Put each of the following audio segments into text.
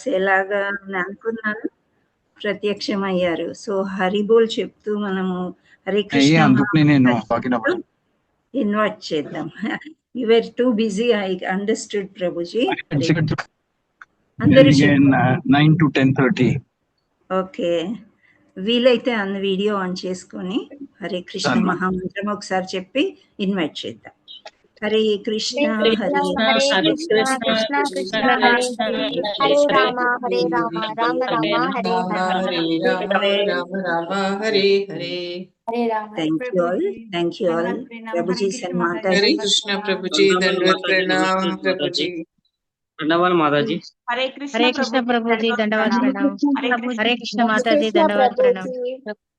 రాసేలాగా అని అనుకున్నాను. ప్రత్యక్షమయ్యారు. సో, హరిబోల్ చెప్తూ మనము హరే కృష్ణ అందుకనే నేను ఇన్వైట్ చేద్దాం. You were too busy, I understood Prabhuji. అందరూ 9 to 10:30. ఓకే, వీలైతే అన్న వీడియో ఆన్ చేసుకొని హరే కృష్ణ మహామంత్రం ఒకసారి చెప్పి ఇన్వైట్ చేద్దాం. Hare Krishna Hare Hare Rama Hare Rama Rama Rama Hare Hare Hare Hare. Thank you all. Prabhuji and Mataji. Hare Krishna Prabhuji, Dandavad Pranam Prabhuji. धन्यवाद माताजी. हरे कृष्ण प्रभुजी दंडवत प्रणाम. हरे कृष्ण माताजी दंडवत प्रणाम.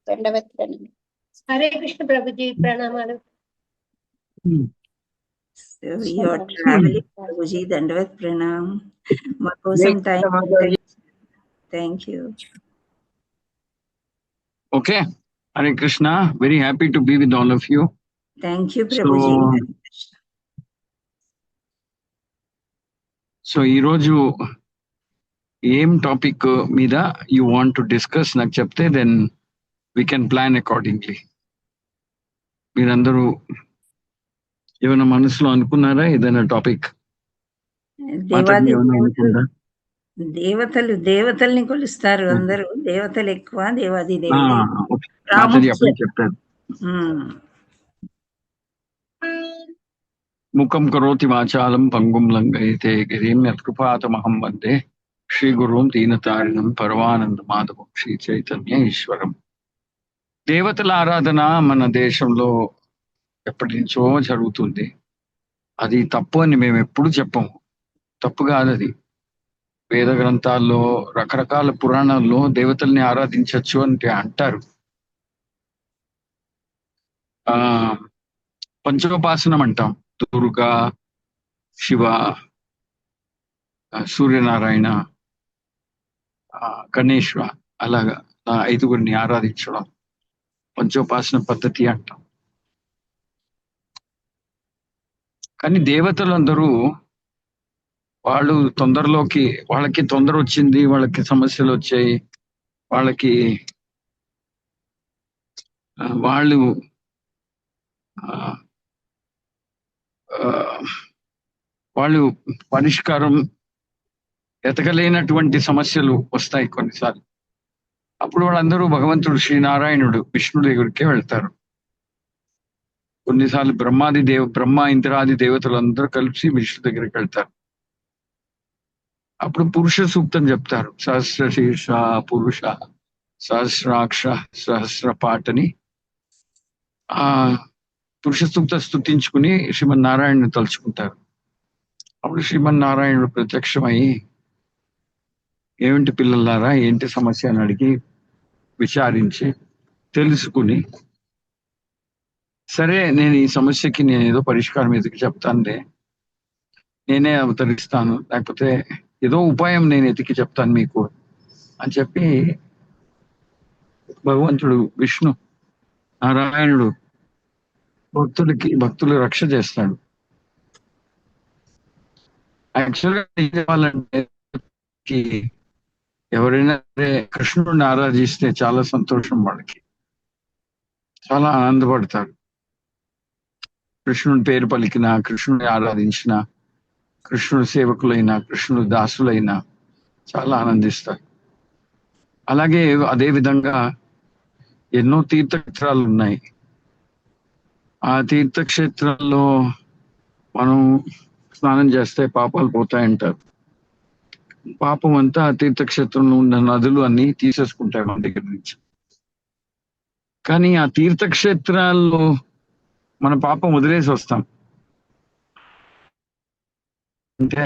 दंडवत प्रणाम. हरे कृष्ण प्रभुजी प्रणामाలు. So you are traveling, Prabhuji, Dandavat Pranam. Ma kosam time. Thank you. Okay. Hare Krishna. Very happy to be with all of you. Thank you, Prabhuji. So ఈరోజు ఏం టాపిక్ మీద యూ వాంట్ టు డిస్కస్ నాకు చెప్తే then we can plan accordingly. మీరందరూ ఏమైనా మనసులో అనుకున్నారా ఏదైనా టాపిక్? దేవతల్ని కొలుస్తారు అందరూ. దేవతలు ఎక్కువ, దేవాది దేవుడు చెప్పారు. ముఖం కరోతి వాచాలం పంగుం లంఘయతే గిరిం యత్కృపాతమహం వందే శ్రీ గురుం దీనతారిణం పరమానంద మాధవం శ్రీ చైతన్య ఈశ్వరం. దేవతల ఆరాధన మన దేశంలో ఎప్పటి నుంచో జరుగుతుంది. అది తప్పు అని మేము ఎప్పుడు చెప్పము. తప్పు కాదు అది. వేద గ్రంథాల్లో రకరకాల పురాణాల్లో దేవతల్ని ఆరాధించవచ్చు అంటే అంటారు. పంచోపాసనం అంటాం. దుర్గా, శివ, సూర్యనారాయణ, గణేశ్వర, అలాగా 5గురిని ఆరాధించడం పంచోపాసన పద్ధతి అంటాం. కానీ దేవతలందరూ వాళ్ళు వాళ్ళకి తొందర వచ్చింది, వాళ్ళకి సమస్యలు వచ్చాయి, వాళ్ళు పరిష్కారం ఎతకలేనటువంటి సమస్యలు వస్తాయి కొన్నిసార్లు. అప్పుడు వాళ్ళందరూ భగవంతుడు శ్రీనారాయణుడు విష్ణుడు దగ్గరికే వెళ్తారు. కొన్నిసార్లు బ్రహ్మ ఇంద్రాది దేవతలందరూ కలిసి విష్ణు దగ్గరికి వెళ్తారు. అప్పుడు పురుష సూక్తం చెప్తారు. సహస్ర శీర్ష పురుష సహస్రాక్ష సహస్ర పాటని ఆ పురుష సూక్త స్తుతించుకుని శ్రీమన్నారాయణుని తలుచుకుంటారు. అప్పుడు శ్రీమన్నారాయణుడు ప్రత్యక్షమై ఏమిటి పిల్లలారా, ఏంటి సమస్య అని అడిగి విచారించి తెలుసుకుని, సరే నేను ఈ సమస్యకి నేను ఏదో పరిష్కారం ఎతికి చెప్తానులే, నేనే అవతరిస్తాను, లేకపోతే ఏదో ఉపాయం నేను ఎతికి చెప్తాను మీకు అని చెప్పి భగవంతుడు విష్ణు నారాయణుడు భక్తులు రక్ష చేస్తాడు. యాక్చువల్గా ఏం చెప్పాలంటే, ఎవరైనా కృష్ణుడిని ఆరాధిస్తే చాలా సంతోషం, వాళ్ళకి చాలా ఆనందపడతారు. కృష్ణుడి పేరు పలికిన, కృష్ణుని ఆరాధించిన, కృష్ణుడి సేవకులైన, కృష్ణుడి దాసులైన చాలా ఆనందిస్తారు. అలాగే అదే విధంగా ఎన్నో తీర్థక్షేత్రాలు ఉన్నాయి. ఆ తీర్థక్షేత్రాల్లో మనం స్నానం చేస్తే పాపాలు పోతాయంటారు. పాపం అంతా తీర్థక్షేత్రంలో ఉన్న నదులు అన్ని తీసేసుకుంటాయి మన దగ్గర నుంచి. కానీ ఆ తీర్థక్షేత్రాల్లో మన పాపం వదిలేసి వస్తాం. అంటే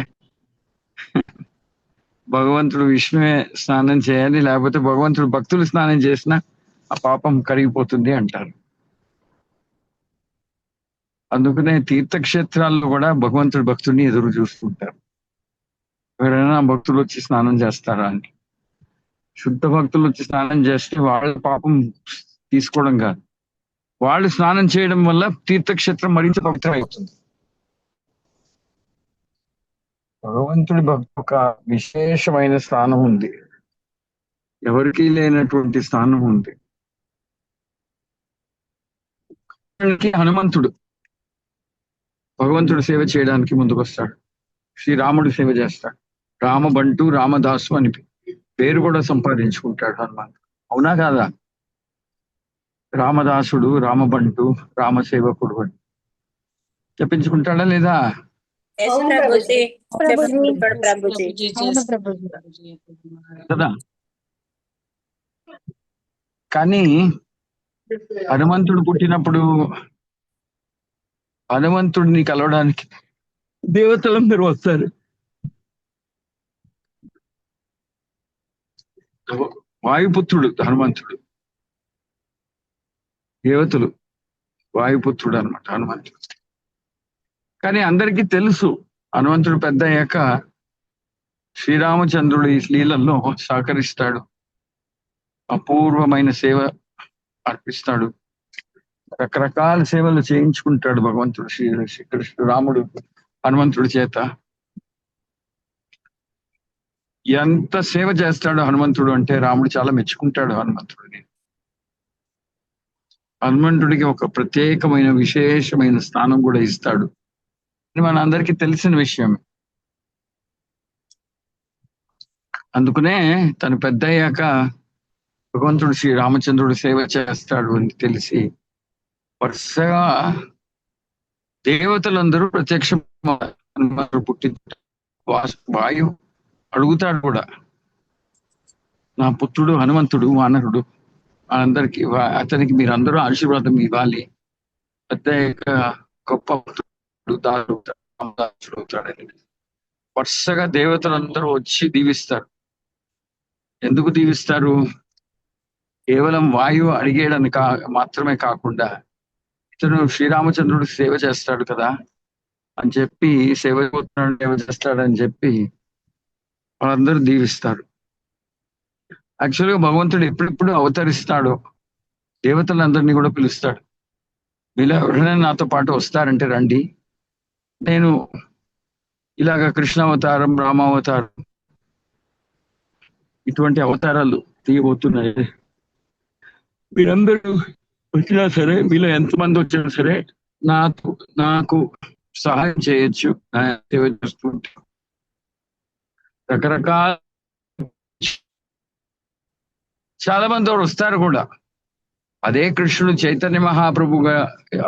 భగవంతుడు విష్ణువే స్నానం చేయాలి, లేకపోతే భగవంతుడు భక్తులు స్నానం చేసినా ఆ పాపం కరిగిపోతుంది అంటారు. అందుకనే తీర్థక్షేత్రాల్లో కూడా భగవంతుడి భక్తుడిని ఎదురు చూస్తుంటారు. ఎవరైనా భక్తులు వచ్చి స్నానం చేస్తారా అని. శుద్ధ భక్తులు వచ్చి స్నానం చేస్తే వాళ్ళ పాపం తీసుకోవడం కాదు, వాళ్ళు స్నానం చేయడం వల్ల తీర్థక్షేత్రం మరింత పవిత్రం అవుతుంది. భగవంతుడి భక్తి ఒక విశేషమైన స్థానం ఉంది, ఎవరికీ లేనటువంటి స్థానం ఉంది. హనుమంతుడు భగవంతుడు సేవ చేయడానికి ముందుకొస్తాడు. శ్రీరాముడు సేవ చేస్తాడు. రామబంటు రామదాసు అని పేరు కూడా సంపాదించుకుంటాడు హనుమంతుడు. అవునా కాదా? రామదాసుడు, రామబంటు, రామసేవకుడు అని చెప్పించుకుంటాడా లేదా? కదా. కానీ హనుమంతుడు పుట్టినప్పుడు హనుమంతుడిని కలవడానికి దేవతలందరూ వస్తారు. వాయుపుత్రుడు హనుమంతుడు, దేవతలు వాయుపుత్రుడు అనమాట హనుమంతుడు. కానీ అందరికీ తెలుసు హనుమంతుడు పెద్ద అయ్యాక శ్రీరామచంద్రుడు ఈ లీలల్లో సహకరిస్తాడు, అపూర్వమైన సేవ అర్పిస్తాడు, రకరకాల సేవలు చేయించుకుంటాడు భగవంతుడు శ్రీకృష్ణుడు రాముడు హనుమంతుడి చేత. ఎంత సేవ చేస్తాడు హనుమంతుడు అంటే రాముడు చాలా మెచ్చుకుంటాడు హనుమంతుడిని. హనుమంతుడికి ఒక ప్రత్యేకమైన విశేషమైన స్థానం కూడా ఇస్తాడు. మన అందరికీ తెలిసిన విషయం. అందుకనే తను పెద్ద అయ్యాక భగవంతుడు శ్రీ రామచంద్రుడు సేవ చేస్తాడు అని తెలిసి వరుసగా దేవతలందరూ ప్రత్యక్షం పుట్టి వాయు అడుగుతాడు కూడా, నా పుత్రుడు హనుమంతుడు వానరుడు, అందరికి అతనికి మీరందరూ ఆశీర్వాదం ఇవ్వాలి, పెద్ద గొప్ప అవుతాడని వరుసగా దేవతలందరూ వచ్చి దీవిస్తారు. ఎందుకు దీవిస్తారు? కేవలం వాయువు అడిగేయడానికి మాత్రమే కాకుండా ఇతను శ్రీరామచంద్రుడు సేవ చేస్తాడు కదా అని చెప్పి, సేవ చేస్తాడని చెప్పి వాళ్ళందరూ దీవిస్తారు. యాక్చువల్గా భగవంతుడు ఎప్పుడెప్పుడు అవతరిస్తాడో దేవతలందరినీ కూడా పిలుస్తాడు. వీళ్ళు ఎవరైనా నాతో పాటు వస్తారంటే రండి, నేను ఇలాగ కృష్ణావతారం, రామావతారం ఇటువంటి అవతారాలు తీయబోతున్నాయి. మీరందరూ వచ్చినా సరే, మీలో ఎంతమంది వచ్చినా సరే నాకు సహాయం చేయొచ్చు, సేవ చేస్తుంటే రకరకాల చాలా మంది వస్తారు కూడా. అదే కృష్ణుడు చైతన్య మహాప్రభుగా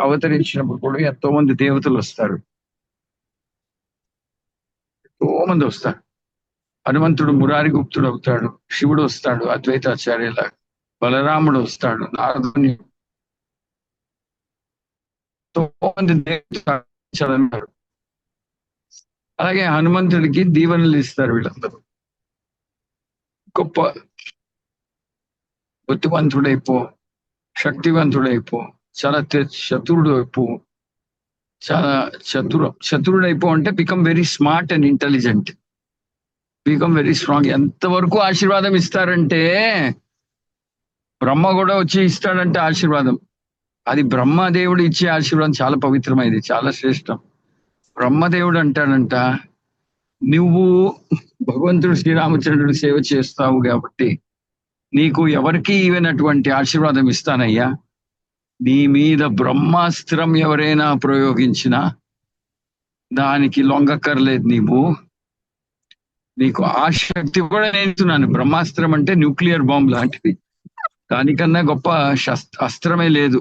అవతరించినప్పుడు కూడా ఎంతో మంది దేవతలు వస్తారు, ఎంతో మంది వస్తారు. హనుమంతుడు మురారి గుప్తుడు అవుతాడు, శివుడు వస్తాడు అద్వైతాచార్యుల, బలరాముడు వస్తాడు, నారదుని, ఎంతో మంది దేవతలు. అలాగే హనుమంతుడికి దీవెనలు ఇస్తారు వీళ్ళందరూ. గొప్ప బుద్ధివంతుడైపో, శక్తివంతుడైపో, చాలా చతురుడు అయిపో, చాలా చతురుడైపో అంటే become very smart and intelligent, become very strong. ఎంతవరకు ఆశీర్వాదం ఇస్తారంటే బ్రహ్మ కూడా వచ్చి ఇస్తాడంటే ఆశీర్వాదం. అది బ్రహ్మదేవుడు ఇచ్చే ఆశీర్వాదం చాలా పవిత్రమైనది, చాలా శ్రేష్టం. బ్రహ్మదేవుడు అంటాడంట, నువ్వు భగవంతుడు శ్రీరామచంద్రుడు సేవ చేస్తావు కాబట్టి నీకు ఎవరికి ఇవ్వనటువంటి ఆశీర్వాదం ఇస్తానయ్యా. నీ మీద బ్రహ్మాస్త్రం ఎవరైనా ప్రయోగించినా దానికి లొంగక్కర్లేదు, నీకు ఆ శక్తి కూడా నేర్చున్నాను. బ్రహ్మాస్త్రం అంటే న్యూక్లియర్ బాంబ్ లాంటిది, దానికన్నా గొప్ప అస్త్రమే లేదు.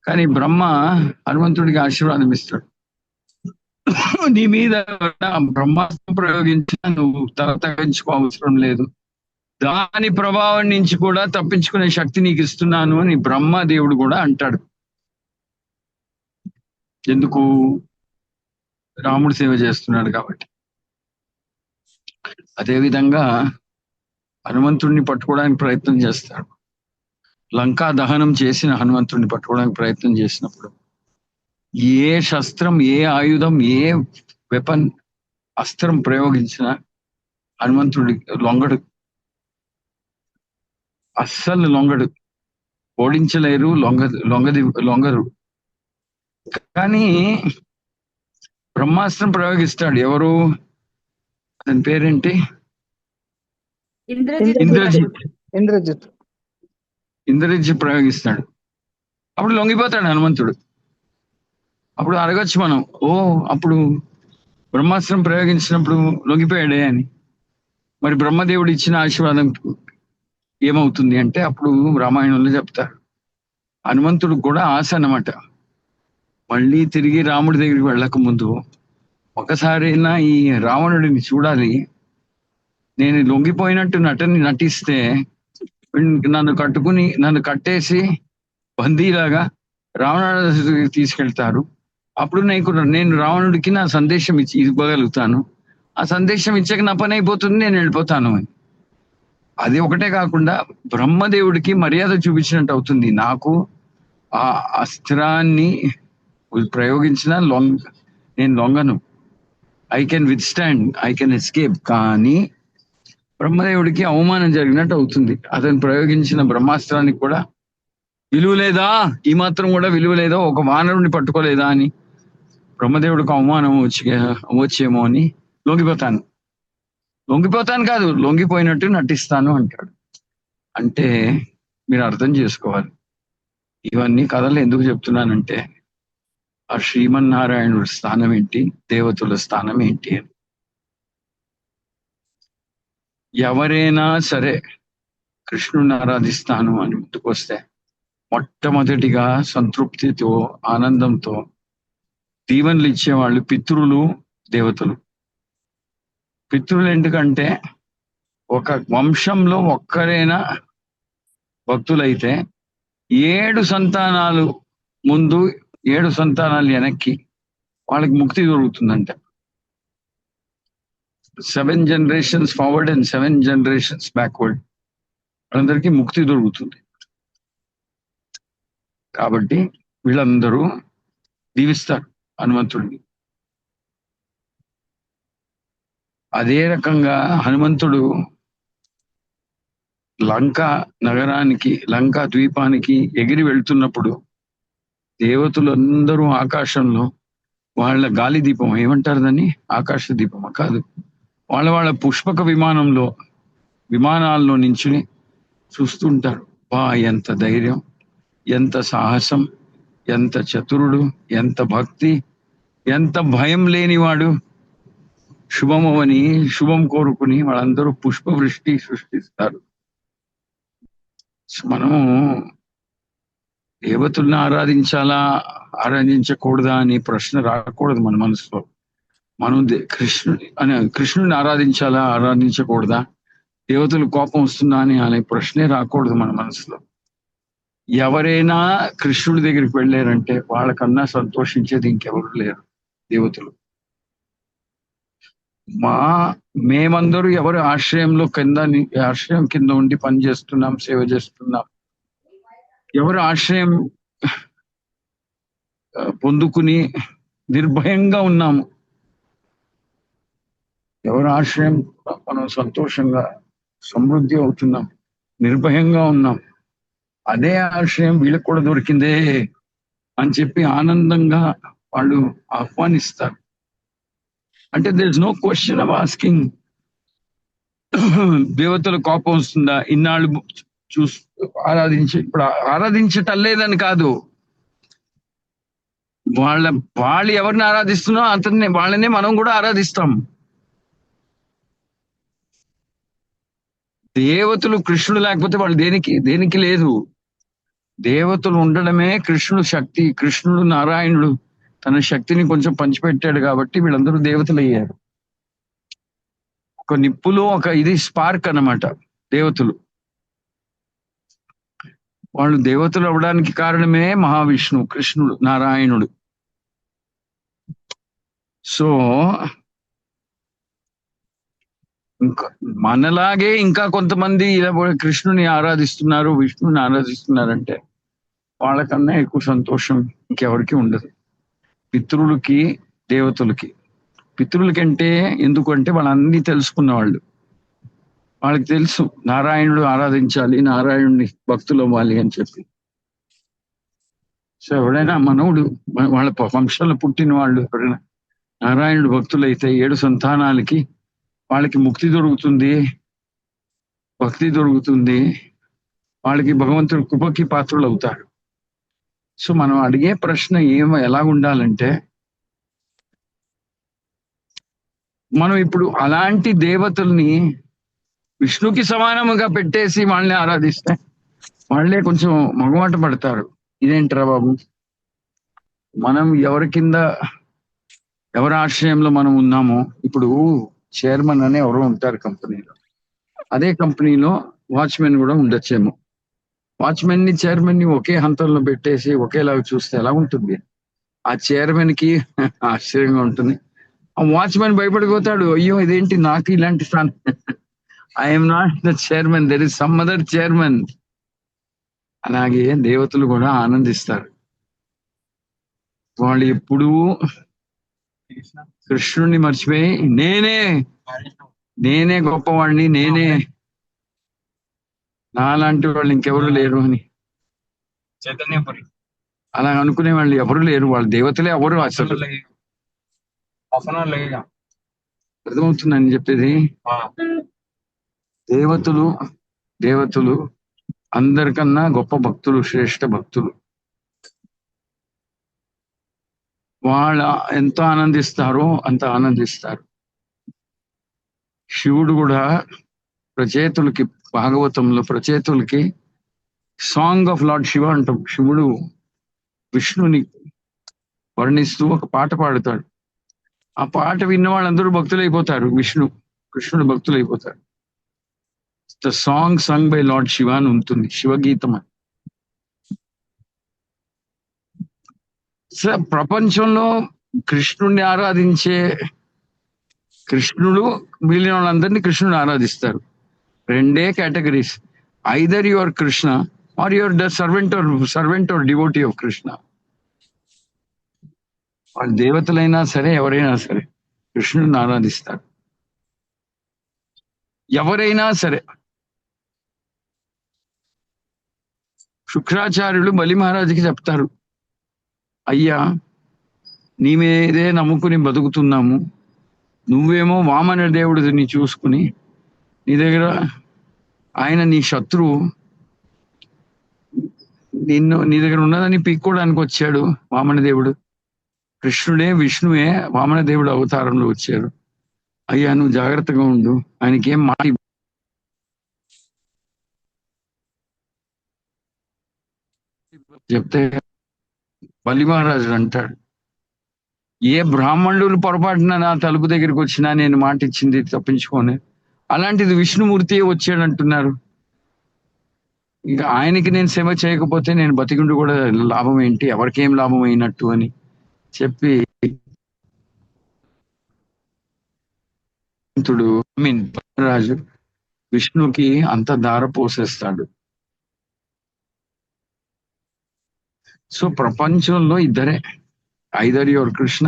కానీ బ్రహ్మ హనుమంతుడికి ఆశీర్వాదం ఇస్తాడు. నీ మీద బ్రహ్మాస్త్రం ప్రయోగించినా నువ్వు తగ్గించుకో అవసరం లేదు, దాని ప్రభావం నుంచి కూడా తప్పించుకునే శక్తి నీకు ఇస్తున్నాను అని బ్రహ్మదేవుడు కూడా అంటాడు. ఎందుకు? రాముడు సేవ చేస్తున్నాడు కాబట్టి. అదేవిధంగా హనుమంతుడిని పట్టుకోవడానికి ప్రయత్నం చేస్తాడు. లంకా దహనం చేసిన హనుమంతుడిని పట్టుకోవడానికి ప్రయత్నం చేసినప్పుడు ఏ శస్త్రం, ఏ ఆయుధం, ఏ వెపన్, అస్త్రం ప్రయోగించిన హనుమంతుడి లొంగడు, అస్సలు లొంగడు, ఓడించలేరు, లొంగరు. కానీ బ్రహ్మాస్త్రం ప్రయోగిస్తాడు. ఎవరు? అతని పేరేంటి? ఇంద్రజిత్. ఇంద్రజిత్ ప్రయోగిస్తాడు. అప్పుడు లొంగిపోతాడు హనుమంతుడు. అప్పుడు అడగచ్చు మనం, అప్పుడు బ్రహ్మాస్త్రం ప్రయోగించినప్పుడు లొంగిపోయాడే అని. మరి బ్రహ్మదేవుడు ఇచ్చిన ఆశీర్వాదం ఏమవుతుంది అంటే అప్పుడు రామాయణంలో చెప్తారు. హనుమంతుడు కూడా ఆశ అన్నమాట. మళ్ళీ తిరిగి రాముడి దగ్గరికి వెళ్ళక ముందు ఒకసారైనా ఈ రావణుడిని చూడాలి, నేను లొంగిపోయినట్టు నటిస్తే నన్ను కట్టేసి బందీలాగా రావణుడికి తీసుకెళ్తారు. అప్పుడు నేను రావణుడికి నా సందేశం ఇవ్వగలుగుతాను. ఆ సందేశం ఇచ్చాక నా పని అయిపోతుంది, నేను వెళ్ళిపోతాను అని. అది ఒకటే కాకుండా బ్రహ్మదేవుడికి మర్యాద చూపించినట్టు అవుతుంది. నాకు ఆ అస్త్రాన్ని ప్రయోగించిన నేను లొంగను, I can withstand, I can escape. కానీ బ్రహ్మదేవుడికి అవమానం జరిగినట్టు అవుతుంది. అతను ప్రయోగించిన బ్రహ్మాస్త్రానికి కూడా విలువ లేదా, ఈ మాత్రం కూడా విలువ లేదా, ఒక వానరుని పట్టుకోలేదా అని బ్రహ్మదేవుడికి అవమానం వచ్చేమో అని లొంగిపోతాను కాదు, లొంగిపోయినట్టు నటిస్తాను అంటాడు. అంటే మీరు అర్థం చేసుకోవాలి, ఇవన్నీ కథలు ఎందుకు చెప్తున్నానంటే ఆ శ్రీమన్నారాయణుడి స్థానం ఏంటి, దేవతల స్థానం ఏంటి అని. ఎవరైనా సరే కృష్ణుని ఆరాధిస్తాను అని ముందుకొస్తే మొట్టమొదటిగా సంతృప్తితో, ఆనందంతో దీవెనలు ఇచ్చేవాళ్ళు పితృలు, దేవతలు. పితృలు ఎందుకంటే ఒక వంశంలో ఒక్కరైనా భక్తులైతే 7 సంతానాలు ముందు 7 సంతానాలు వెనక్కి వాళ్ళకి ముక్తి దొరుకుతుందంట. 7 generations forward and 7 generations backward వాళ్ళందరికీ ముక్తి దొరుకుతుంది. కాబట్టి వీళ్ళందరూ దీవిస్తారు హనుమంతుడిని. అదే రకంగా హనుమంతుడు లంకా ద్వీపానికి ఎగిరి వెళ్తున్నప్పుడు దేవతలందరూ ఆకాశంలో వాళ్ళ గాలి దీపం, ఏమంటారు దాన్ని, ఆకాశ దీపమా కాదు, వాళ్ళ పుష్పక విమానాల్లో నించుని చూస్తుంటారు. ఎంత ధైర్యం, ఎంత సాహసం, ఎంత చతురుడు, ఎంత భక్తి, ఎంత భయం లేనివాడు. శుభమవని శుభం కోరుకుని వాళ్ళందరూ పుష్పవృష్టి సృష్టిస్తారు. మనము దేవతల్ని ఆరాధించకూడదా అని ప్రశ్న రాకూడదు మన మనసులో. మనం కృష్ణుని ఆరాధించకూడదా, దేవతలు కోపం వస్తుందా అనే ప్రశ్నే రాకూడదు మన మనసులో. ఎవరైనా కృష్ణుడి దగ్గరికి వెళ్ళారంటే వాళ్ళకన్నా సంతోషించేది ఇంకెవరు లేరు దేవతలు. మేమందరూ ఎవరి ఆశ్రయం కింద ఉండి పని చేస్తున్నాం, సేవ చేస్తున్నాం, ఎవరు ఆశ్రయం పొందుకుని నిర్భయంగా ఉన్నాము, ఎవరు ఆశ్రయం మనం సంతోషంగా సమృద్ధి అవుతున్నాం, నిర్భయంగా ఉన్నాం, అదే ఆశ్రయం వీళ్ళకి కూడా దొరికిందే అని చెప్పి ఆనందంగా వాళ్ళు ఆహ్వానిస్తారు. అంటే there is no question of asking దేవతల కోపం వస్తుందా, ఇన్నాళ్ళు ఇప్పుడు ఆరాధించటం లేదని కాదు, వాళ్ళు ఎవరిని ఆరాధిస్తున్నా వాళ్ళనే మనం కూడా ఆరాధిస్తాం. దేవతలు కృష్ణుడు లేకపోతే వాళ్ళు దేనికి లేదు. దేవతలు ఉండడమే కృష్ణుడు శక్తి. కృష్ణుడు నారాయణుడు తన శక్తిని కొంచెం పంచిపెట్టాడు కాబట్టి వీళ్ళందరూ దేవతలు అయ్యారు. ఒక నిప్పులో ఇది స్పార్క్ అన్నమాట దేవతలు. వాళ్ళు దేవతలు అవ్వడానికి కారణమే మహావిష్ణువు, కృష్ణుడు, నారాయణుడు. సో మనలాగే ఇంకా కొంతమంది కృష్ణుని ఆరాధిస్తున్నారు, విష్ణుని ఆరాధిస్తున్నారంటే వాళ్ళకన్నా ఎక్కువ సంతోషం ఇంకెవరికి ఉండదు. పితృలకి, దేవతలకి. పితృలకంటే ఎందుకంటే వాళ్ళన్నీ తెలుసుకున్న వాళ్ళు, వాళ్ళకి తెలుసు నారాయణుడు ఆరాధించాలి, నారాయణుడిని భక్తులు అవ్వాలి అని చెప్పి. సో ఎవడైనా మనవుడు వాళ్ళ వంశంలో పుట్టిన వాళ్ళు ఎవరైనా నారాయణుడు భక్తులైతే 7 సంతానాలకి వాళ్ళకి ముక్తి దొరుకుతుంది, భక్తి దొరుకుతుంది, వాళ్ళకి భగవంతుడి కృపకి పాత్రలు అవుతారు. సో మనం అడిగే ప్రశ్న ఎలా ఉండాలంటే, మనం ఇప్పుడు అలాంటి దేవతల్ని విష్ణుకి సమానముగా పెట్టేసి వాళ్ళని ఆరాధిస్తే వాళ్ళే కొంచెం మగమాట పడతారు. ఇదేంట్రా బాబు, మనం ఎవరి కింద ఎవరి ఆశ్రయంలో మనం ఉన్నామో, ఇప్పుడు చైర్మన్ అని ఎవరో ఉంటారు కంపెనీలో, అదే కంపెనీలో వాచ్మెన్ కూడా ఉండొచ్చేమో. వాచ్మెన్ ని చైర్మన్ ని ఒకే హంతంలో పెట్టేసి ఒకేలాగా చూస్తే ఎలా ఉంటుంది? ఆ చైర్మన్ కి ఆశ్చర్యంగా ఉంటుంది, ఆ వాచ్మెన్ భయపడిపోతాడు, అయ్యో ఇదేంటి నాకు ఇలాంటి స్థానం, I'm not the chairman, there is some other chairman. అలాగే దేవతలు కూడా ఆనందిస్తారు. వాళ్ళు ఎప్పుడూ కృష్ణుడిని మర్చిపోయి నేనే గొప్పవాడిని, నేనే నాలాంటి వాళ్ళు ఇంకెవరు లేరు అని చైతన్యపురి అలా అనుకునే వాళ్ళు ఎవరు లేరు. వాళ్ళ దేవతలే ఎవరు అసలు. అర్థమవుతుందని చెప్పేది. దేవతలు అందరికన్నా గొప్ప భక్తులు, శ్రేష్ఠ భక్తులు. వాళ్ళ ఎంత ఆనందిస్తారో అంత ఆనందిస్తారు. శివుడు కూడా ప్రచేతులకి, భాగవతంలో ప్రచేతులకి సాంగ్ ఆఫ్ లార్డ్ శివ అంటాం. శివుడు విష్ణుని వర్ణిస్తూ ఒక పాట పాడుతాడు. ఆ పాట విన్న వాళ్ళందరూ భక్తులైపోతారు, కృష్ణుడు భక్తులైపోతారు. The song sung by lord Shiva అని ఉంటుంది, శివగీతం అని. ప్రపంచంలో కృష్ణుడిని ఆరాధించే కృష్ణుడు మిగిలిన వాళ్ళందరినీ కృష్ణుడు ఆరాధిస్తారు. రెండే categories, either you're Krishna or you're the servant or devotee of Krishna. వాళ్ళు దేవతలైనా సరే ఎవరైనా సరే కృష్ణుడిని ఆరాధిస్తారు. ఎవరైనా సరే. శుక్రాచార్యులు బలి మహారాజుకి చెప్తారు, అయ్యా నీ మీదే నమ్ముకుని బతుకుతున్నాము, నువ్వేమో వామన దేవుడిని చూసుకుని నీ దగ్గర ఆయన నీ శత్రువు నీ దగ్గర ఉన్నదని పీక్కోవడానికి వచ్చాడు వామన దేవుడు. కృష్ణుడే విష్ణువే వామన దేవుడు అవతారంలో వచ్చారు. అయ్యా నువ్వు జాగ్రత్తగా ఉండు, ఆయనకి ఏం మాట చెప్తే బలి మహారాజు అంటాడు, ఏ బ్రాహ్మణులు పొరపాటున నా తలుపు దగ్గరికి వచ్చినా నేను మాట ఇచ్చింది తప్పించుకోని, అలాంటిది విష్ణుమూర్తి వచ్చాడు అంటున్నారు. ఇంకా ఆయనకి నేను సేవ చేయకపోతే నేను బతికుండు కూడా లాభం ఏంటి, ఎవరికేం లాభం అయినట్టు అని చెప్పి రాజు విష్ణుకి అంత దార పోసేస్తాడు. సో ప్రపంచంలో ఇద్దరే, either you're Krishna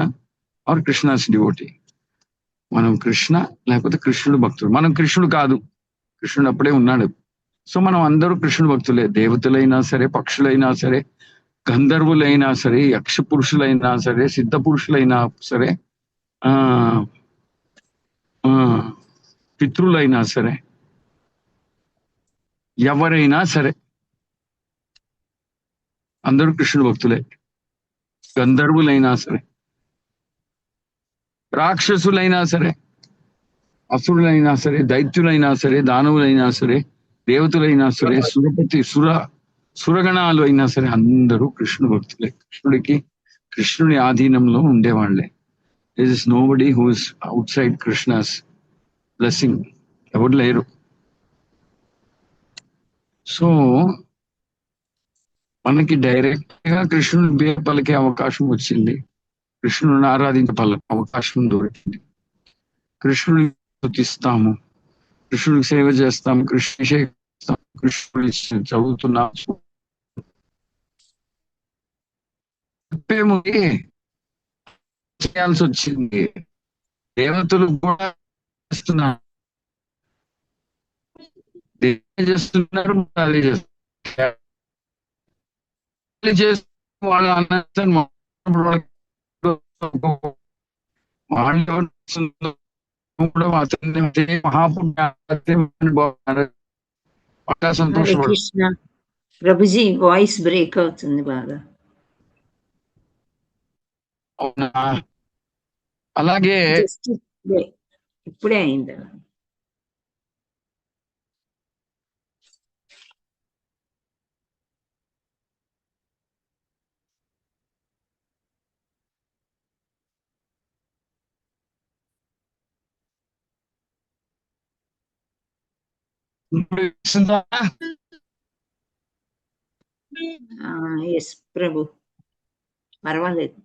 or Krishna's devotee. మనం కృష్ణ లేకపోతే కృష్ణుడు భక్తుడు. మనం కృష్ణుడు కాదు, కృష్ణుడు అప్పుడే ఉన్నాడు. సో మనం అందరూ కృష్ణుడు భక్తులే. దేవతలైనా సరే, పక్షులైనా సరే, గంధర్వులైనా సరే, యక్ష పురుషులైనా సరే, సిద్ధ పురుషులైనా సరే, పితృలైనా సరే, ఎవరైనా సరే అందరూ కృష్ణుడు భక్తులే. గంధర్వులైనా సరే, రాక్షసులైనా సరే, అసురులైనా సరే, దైత్యులైనా సరే, దానవులైనా సరే, దేవతలైనా సరే, సురగణాలు అయినా సరే అందరూ కృష్ణుడు భక్తులే. కృష్ణుడి ఆధీనంలో ఉండేవాళ్లే. There is nobody who is outside Krishna's blessing. ఎవరు లేరు. సో మనకి డైరెక్ట్ గా కృష్ణుడి పేరు పలికే అవకాశం వచ్చింది, కృష్ణుడిని ఆరాధించే అవకాశం దొరికింది. కృష్ణుడిని స్తుతిస్తాము, కృష్ణుడికి సేవ చేస్తాము, కృష్ణుడి చదువుతున్నాము. చేయాల్సి వచ్చింది. దేవతలు కూడా చేస్తున్నారు, అదే చేస్తున్నారు. వాళ్ళ అన్న కూడా అతన్ని మహాపుణ్య బాగా హరే సంతోషపడు. కృష్ణ ప్రభుజీ వాయిస్ బ్రేక్ అవుతుంది బాగా. అవునా? అలాగే జస్ట్ ఇప్పుడే అయింది. ఎస్ ప్రభు, పర్వాలేదు.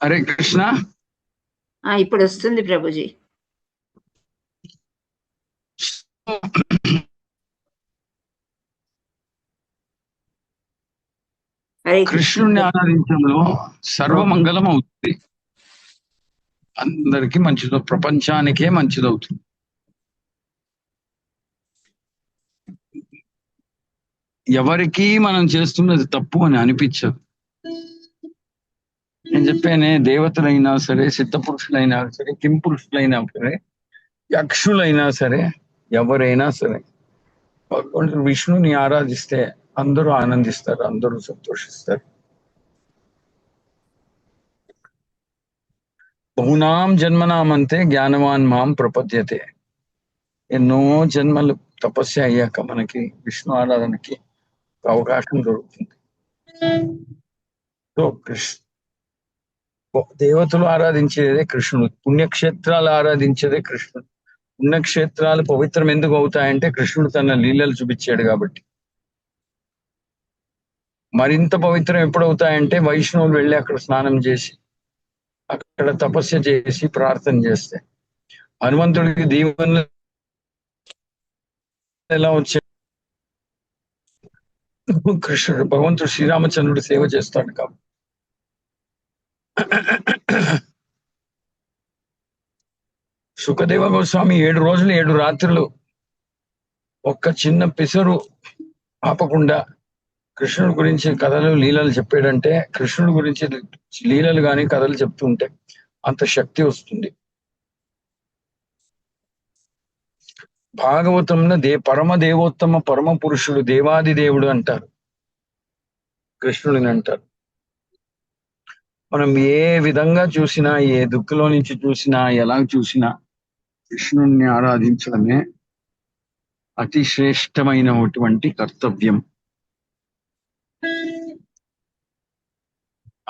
హరే కృష్ణ. ఇప్పుడు వస్తుంది ప్రభుజీ. కృష్ణుణ్ణి ఆరాధించడంలో సర్వమంగళం అవుతుంది, అందరికీ మంచిదో, ప్రపంచానికే మంచిదవుతుంది. ఎవరికి మనం చేస్తున్నది తప్పు అని అనిపించదు. నేను చెప్పానే, దేవతలైనా సరే, సిద్ధపురుషులైనా సరే, కింపురుషులైనా సరే, యక్షులైనా సరే, ఎవరైనా సరే విష్ణుని ఆరాధిస్తే అందరూ ఆనందిస్తారు, అందరూ సంతోషిస్తారు. బహునాం జన్మనామంతే జ్ఞానవాన్ మాం ప్రపద్యతే. ఎన్నో జన్మలు తపస్య అయ్యాక మనకి విష్ణు ఆరాధనకి అవకాశం దొరుకుతుంది. సో దేవతలు ఆరాధించేదే కృష్ణుడు, పుణ్యక్షేత్రాలు ఆరాధించేదే కృష్ణుడు. పుణ్యక్షేత్రాలు పవిత్రం ఎందుకు అవుతాయంటే కృష్ణుడు తన లీలలు చూపించాడు కాబట్టి. మరింత పవిత్రం ఎప్పుడవుతాయంటే వైష్ణవులు వెళ్ళి అక్కడ స్నానం చేసి, అక్కడ తపస్య చేసి ప్రార్థన చేస్తే. హనుమంతుడికి దీవెనలు ఎలా వచ్చాయి? కృష్ణుడు, భగవంతుడు శ్రీరామచంద్రుడు సేవ చేస్తాడు కాబట్టి. సుఖదేవ గోస్వామి 7 రోజులు 7 రాత్రులు ఒక్క చిన్న పిసరు ఆపకుండా కృష్ణుడి గురించి కథలు లీలలు చెప్పాడంటే, కృష్ణుడి గురించి లీలలు కానీ కథలు చెప్తుంటే అంత శక్తి వస్తుంది. భాగవతంలో పరమ దేవోత్తమ పరమ పురుషుడు, దేవాది దేవుడు అంటారు, కృష్ణుడిని అంటారు. మనం ఏ విధంగా చూసినా, ఏ దుఃఖలో నుంచి చూసినా, ఎలా చూసినా కృష్ణుడిని ఆరాధించడమే అతి శ్రేష్టమైనటువంటి కర్తవ్యం,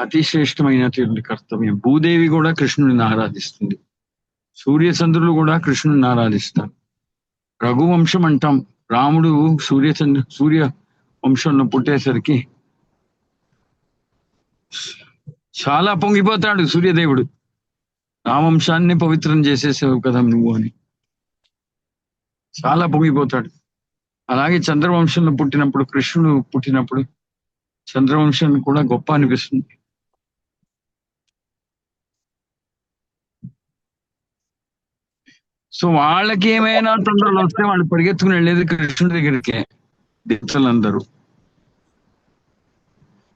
అతి శ్రేష్టమైనటువంటి కర్తవ్యం. భూదేవి కూడా కృష్ణుడిని ఆరాధిస్తుంది, సూర్యచంద్రులు కూడా కృష్ణుడిని ఆరాధిస్తారు. రఘువంశం అంటాం, రాముడు సూర్య వంశంలో పుట్టేసరికి చాలా పొంగిపోతాడు సూర్యదేవుడు. నా వంశాన్ని పవిత్రం చేసేసావు కదా నువ్వు అని చాలా పొంగిపోతాడు. అలాగే చంద్రవంశంలో పుట్టినప్పుడు, కృష్ణుడు పుట్టినప్పుడు చంద్రవంశం కూడా గొప్ప అనిపిస్తుంది. సో వాళ్ళకి ఏమైనా తొందరలు వస్తే వాళ్ళు పరిగెత్తుకుని వెళ్ళేది కృష్ణుడి దగ్గరికే దేవతలందరూ.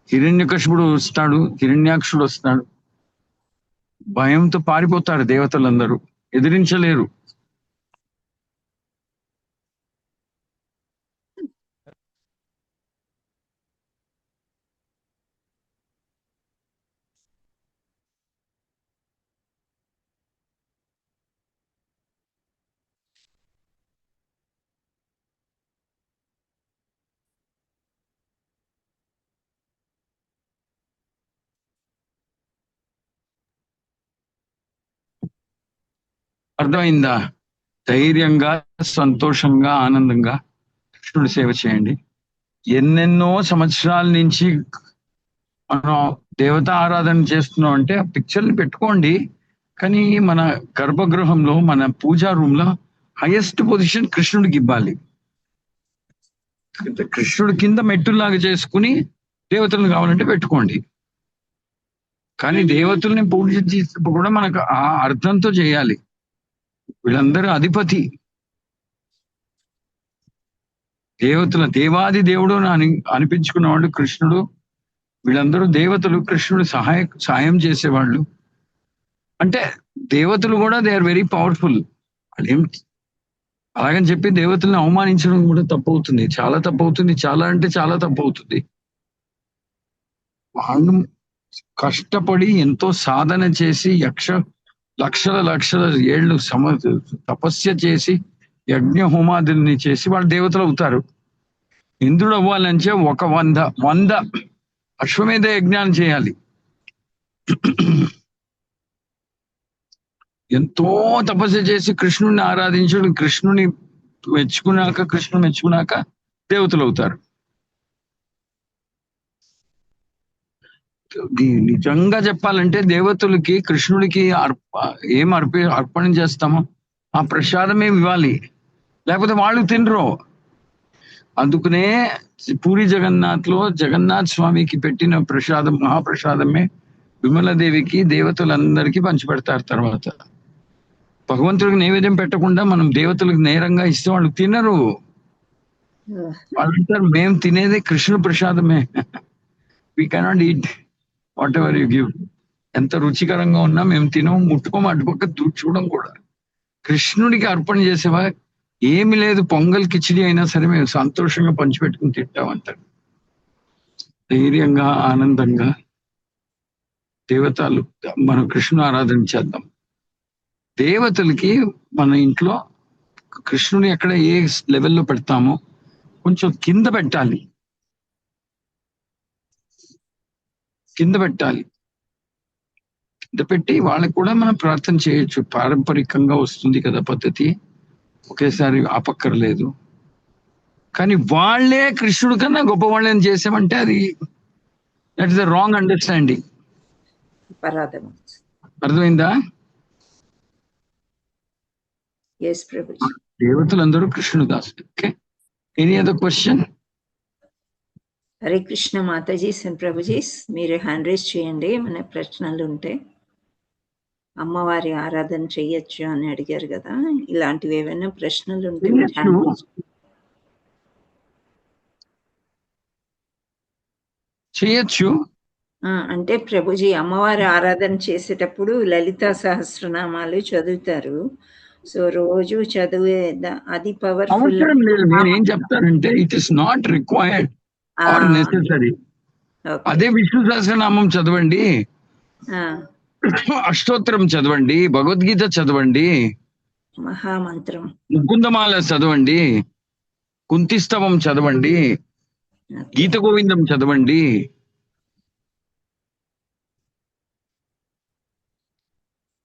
హిరణ్యకశిపుడు వస్తాడు, హిరణ్యాక్షుడు వస్తాడు, భయంతో పారిపోతారు దేవతలందరూ, ఎదిరించలేరు. అర్థమైందా? ధైర్యంగా, సంతోషంగా, ఆనందంగా కృష్ణుడి సేవ చేయండి. ఎన్నెన్నో సంవత్సరాల నుంచి మనం దేవతా ఆరాధన చేస్తున్నాం అంటే ఆ పిక్చర్ని పెట్టుకోండి, కానీ మన గర్భగృహంలో మన పూజా రూమ్ లో హైయెస్ట్ పొజిషన్ కృష్ణుడికి ఇవ్వాలి. కృష్ణుడి కింద మెట్టులాగా చేసుకుని దేవతలను కావాలంటే పెట్టుకోండి, కానీ దేవతల్ని పూజ చేసినప్పుడు కూడా మనకు ఆ అర్థంతో చేయాలి. వీళ్ళందరూ అధిపతి, దేవతల దేవాది దేవుడు అనిపించుకున్నవాడు కృష్ణుడు. వీళ్ళందరూ దేవతలు, కృష్ణుడు సాయం చేసేవాళ్ళు. అంటే దేవతలు కూడా దే ఆర్ వెరీ పవర్ఫుల్. వాళ్ళేం అలాగని చెప్పి దేవతల్ని అవమానించడం కూడా తప్పు అవుతుంది, చాలా తప్పు అవుతుంది, చాలా అంటే చాలా తప్పు అవుతుంది. వాళ్ళు కష్టపడి ఎంతో సాధన చేసి లక్షల ఏళ్ళు తపస్య చేసి యజ్ఞ హోమాదుల్ని చేసి వాళ్ళు దేవతలు అవుతారు. ఇంద్రుడు అవ్వాలంటే 100 అశ్వమేధ యజ్ఞాన్ని చేయాలి. ఎంతో తపస్య చేసి కృష్ణుడిని ఆరాధించడు. కృష్ణుడు మెచ్చుకున్నాక దేవతలు అవుతారు. నిజంగా చెప్పాలంటే దేవతలకి కృష్ణుడికి అర్పణ చేస్తామో ఆ ప్రసాదమే ఇవ్వాలి, లేకపోతే వాళ్ళు తినరు. అందుకనే పూరి జగన్నాథ్ స్వామికి పెట్టిన ప్రసాదం, మహాప్రసాదమే విమలాదేవికి దేవతలందరికీ పంచిపెడతారు. తర్వాత భగవంతుడికి నైవేద్యం పెట్టకుండా మనం దేవతలకు నేరంగా ఇస్తే వాళ్ళు తినరు. వాళ్ళు అంటారు మేము తినేది కృష్ణ ప్రసాదమే, we cannot eat whatever you give. ఎంత రుచికరంగా ఉన్నా మేము తినము, ముట్టుకోము, అటుపక్క చూడం కూడా. కృష్ణుడికి అర్పణ చేసేవా ఏమి లేదు, పొంగల్ కిచిడి అయినా సరే మేము సంతోషంగా పంచిపెట్టుకుని తింటామంటారు. ధైర్యంగా ఆనందంగా దేవతలు మనం కృష్ణ ఆరాధన చేద్దాం. దేవతలకి మన ఇంట్లో కృష్ణుని ఎక్కడ ఏ లెవెల్లో పెడతామో కొంచెం కింద పెట్టాలి. కింద పెట్టి వాళ్ళకి కూడా మనం ప్రార్థన చేయొచ్చు. పారంపరికంగా వస్తుంది కదా పద్ధతి, ఒకేసారి ఆపక్కర్లేదు. కానీ వాళ్ళే కృష్ణుడి కన్నా గొప్ప వాళ్ళని చేసామంటే అది that is the wrong understanding. అర్థమైందా? దేవతలందరూ కృష్ణుడు దాసుడు. Okay, any other question? Hare Krishna Mataji, Prabhuji మీరు హ్యాండ్ రైజ్ చేయండి, మన ప్రశ్నలు ఉంటే. అమ్మవారి ఆరాధన చెయ్యొచ్చు అని అడిగారు కదా, ఇలాంటివి ఏమైనా ప్రశ్నలు ఉంటే చేయొచ్చు. అంటే ప్రభుజీ అమ్మవారి ఆరాధన చేసేటప్పుడు లలితా సహస్రనామాలు చదువుతారు. సో రోజు చదివే అది పవర్ఫుల్. నేనేం చెప్తానంటే it is not required or necessary. అదే విష్ణు సహస్రనామం చదవండి, అష్టోత్తరం చదవండి, భగవద్గీత చదవండి, మహామంత్రం ముకుందమాల చదవండి, కుంతిస్తవం చదవండి, గీత గోవిందం చదవండి.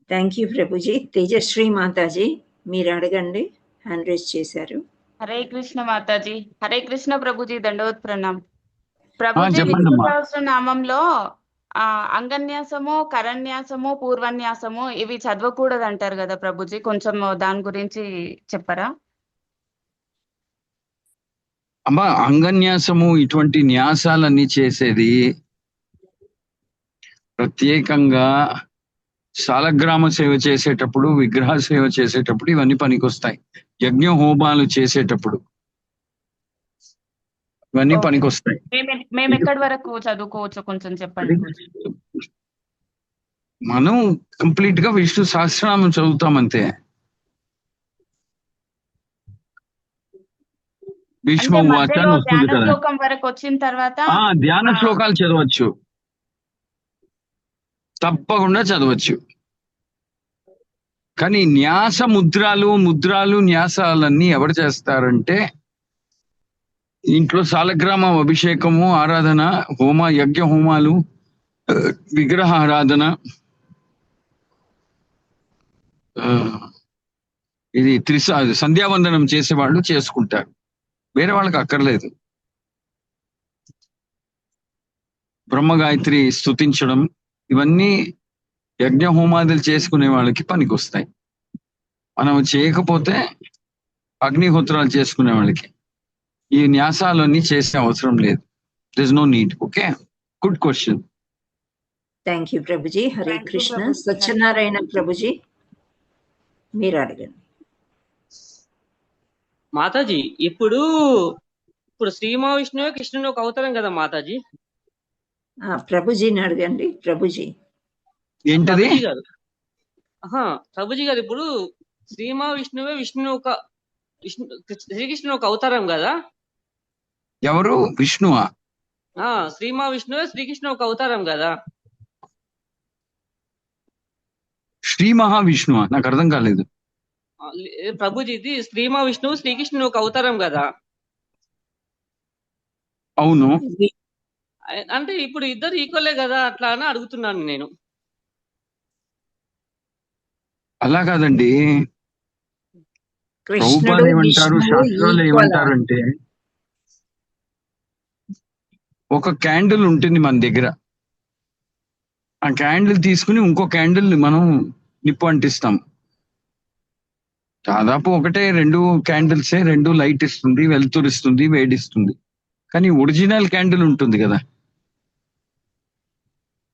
Thank you Prabhuji. తేజశ్రీ మాతాజీ మీరు అడగండి, హ్యాండ్ రైజ్ చేశారు. హరే కృష్ణ మాతాజీ. హరే కృష్ణ ప్రభుజీ, దండవత్ ప్రణామ్. ప్రభుజీ విష్ణు సహస్రనామంలో అంగన్యాసము, కరన్యాసము, పూర్వన్యాసము ఇవి చదవకూడదు అంటారు కదా ప్రభుజీ, కొంచెం దాని గురించి చెప్పరా? అమ్మా, అంగన్యాసము ఇటువంటి న్యాసాలన్నీ చేసేది ప్రత్యేకంగా శాలగ్రామ సేవ చేసేటప్పుడు, విగ్రహ సేవ చేసేటప్పుడు ఇవన్నీ పనికొస్తాయి. యజ్ఞ హోమాలు చేసేటప్పుడు ఇవన్నీ పనికొస్తాయి. మేము ఎక్కడి వరకు చదువుకోవచ్చు కొంచెం చెప్పండి. మనం కంప్లీట్ గా విష్ణు సహస్రనామం చదువుతామంతే. భీష్మ ఉవాచ వస్తుంది కదా, వరకు వచ్చిన తర్వాత ధ్యాన శ్లోకాలు చదవచ్చు, తప్పకుండా చదవచ్చు. కానీ న్యాస ముద్రాలు న్యాసాలన్నీ ఎవరు చేస్తారంటే ఇంట్లో శాలగ్రామ అభిషేకము, ఆరాధన, యజ్ఞ హోమాలు, విగ్రహ ఆరాధన, ఇది సంధ్యావందనం చేసేవాళ్ళు చేసుకుంటారు, వేరే వాళ్ళకి అక్కర్లేదు. బ్రహ్మగాయత్రి స్తుతించడం, ఇవన్నీ యజ్ఞ హోమాదులు చేసుకునే వాళ్ళకి పనికొస్తాయి. మనం చేయకపోతే అగ్నిహోత్రాలు చేసుకునే వాళ్ళకి ఈ న్యాసాలన్నీ చేసే అవసరం లేదు. This no need. Okay, good question. Thank you ప్రభుజీ. Hare Thank you, Krishna. ప్రభుజీ. సత్యనారాయణ ప్రభుజీ మీరు అడగండి. మాతాజీ, ఇప్పుడు శ్రీ మహావిష్ణువే కృష్ణుని ఒక అవతారం కదా మాతాజీ? ప్రభుజీని అడగండి. ప్రభుజీ ఏంటది? ప్రభుజీ గారు, ప్రభుజీ గారు, ఇప్పుడు శ్రీ మహావిష్ణువే శ్రీకృష్ణుని ఒక అవతారం కదా? ఎవరు? విష్ణువా? శ్రీ మహావిష్ణువే శ్రీకృష్ణుని ఒక అవతారం కదా? శ్రీ మహావిష్ణువా? నాకు అర్థం కాలేదు. ప్రభుజీ, ఇది శ్రీ మహావిష్ణువు శ్రీకృష్ణుని ఒక అవతారం కదా? అవును. అంటే ఇప్పుడు ఇద్దరు ఈక్వలే కదా, అట్లా అని అడుగుతున్నాను నేను. అలా కాదండి. కృష్ణుడు ప్రభుపాలు ఏమంటారు, విష్ణువు శాస్త్రాలు ఈక్వల్. ఏమంటారు అంటే, ఒక క్యాండిల్ ఉంటుంది మన దగ్గర, ఆ క్యాండిల్ తీసుకుని ఇంకో క్యాండిల్ మనం నిప్పు అంటిస్తాం. దాదాపు ఒకటే, రెండు క్యాండిల్సే, రెండు లైట్ ఇస్తుంది, వెలుతురిస్తుంది, వేడిస్తుంది. కానీ ఒరిజినల్ క్యాండిల్ ఉంటుంది కదా,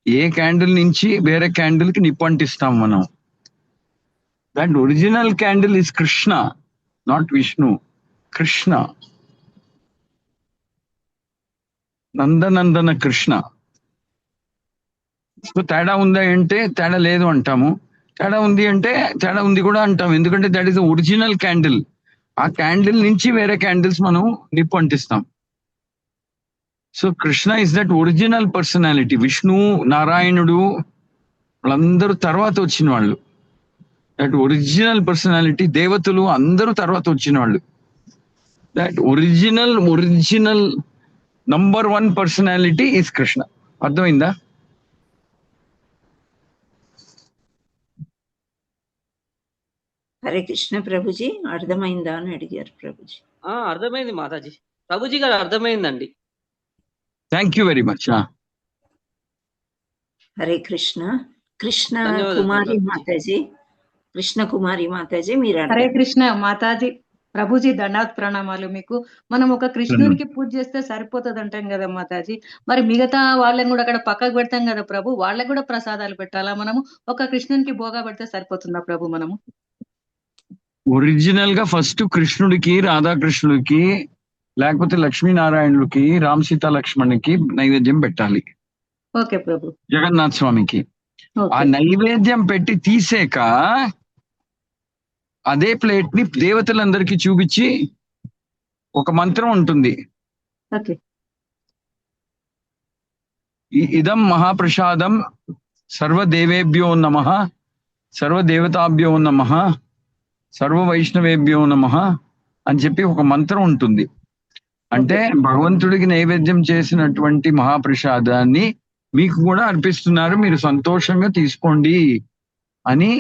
ఏ క్యాండిల్ నుంచి వేరే క్యాండిల్ కి నిప్పు అంటిస్తాం మనం. That original candle is Krishna, not Vishnu. Krishna, Nandanandana Krishna. So తేడా ఉందా అంటే తేడా లేదు అంటాము, తేడా ఉంది అంటే తేడా ఉంది కూడా అంటాం. ఎందుకంటే that is the original candle. ఆ క్యాండిల్ నుంచి వేరే క్యాండిల్స్ మనం నిప్పు అంటిస్తాం. So Krishna is that original personality. Vishnu, నారాయణుడు వాళ్ళందరూ తర్వాత వచ్చిన వాళ్ళు. That original personality. దేవతలు అందరూ తర్వాత వచ్చిన వాళ్ళు. That original number 1 personality is Krishna. అర్థమైందా? హరే కృష్ణ ప్రభుజీ. అర్థమైందా అని అడిగారు ప్రభుజీ. అర్థమైంది మాతాజీ. ప్రభుజీ గారు అర్థమైందండి. Thank you very much. Hare Krishna. Krishna ధన్యవాదాలు కుమారి ప్రభుజీ. మాతాజీ, కృష్ణ కుమారి మాతాజీ మీరు హరే అడగండి. కృష్ణ మాతాజీ. ప్రభుజీ దండాత్ ప్రణామాలు మీకు. మనం ఒక కృష్ణునికి పూజ చేస్తే సరిపోతుంది అంటాం కదా మాతాజీ, మరి మిగతా వాళ్ళని కూడా అక్కడ పక్కకు పెడతాం కదా ప్రభు, వాళ్ళకి కూడా ప్రసాదాలు పెట్టాలా? మనము ఒక కృష్ణునికి భోగా పెడితే సరిపోతుందా ప్రభు? మనము ఒరిజినల్ గా ఫస్ట్ కృష్ణుడికి, రాధాకృష్ణుడికి, లేకపోతే లక్ష్మీనారాయణుడికి, రామ్ సీతా లక్ష్మణుడికి నైవేద్యం పెట్టాలి. ఓకే ప్రభు. జగన్నాథ్ స్వామికి. ఆ ఓకే నైవేద్యం పెట్టి తీసాక అదే ప్లేట్ ని దేవతలందరికీ చూపించి ఒక మంత్రం ఉంటుంది. ఓకే ఇదం మహాప్రసాదం సర్వదేవేభ్యో నమః, సర్వదేవతాభ్యో నమః, సర్వ వైష్ణవేభ్యో నమః అని చెప్పి ఒక మంత్రం ఉంటుంది. అంటే భగవంతుడికి నైవేద్యం చేసినటువంటి మహాప్రసాదాన్ని మీకు కూడా అర్పిస్తున్నారు, మీరు సంతోషంగా తీసుకోండి అని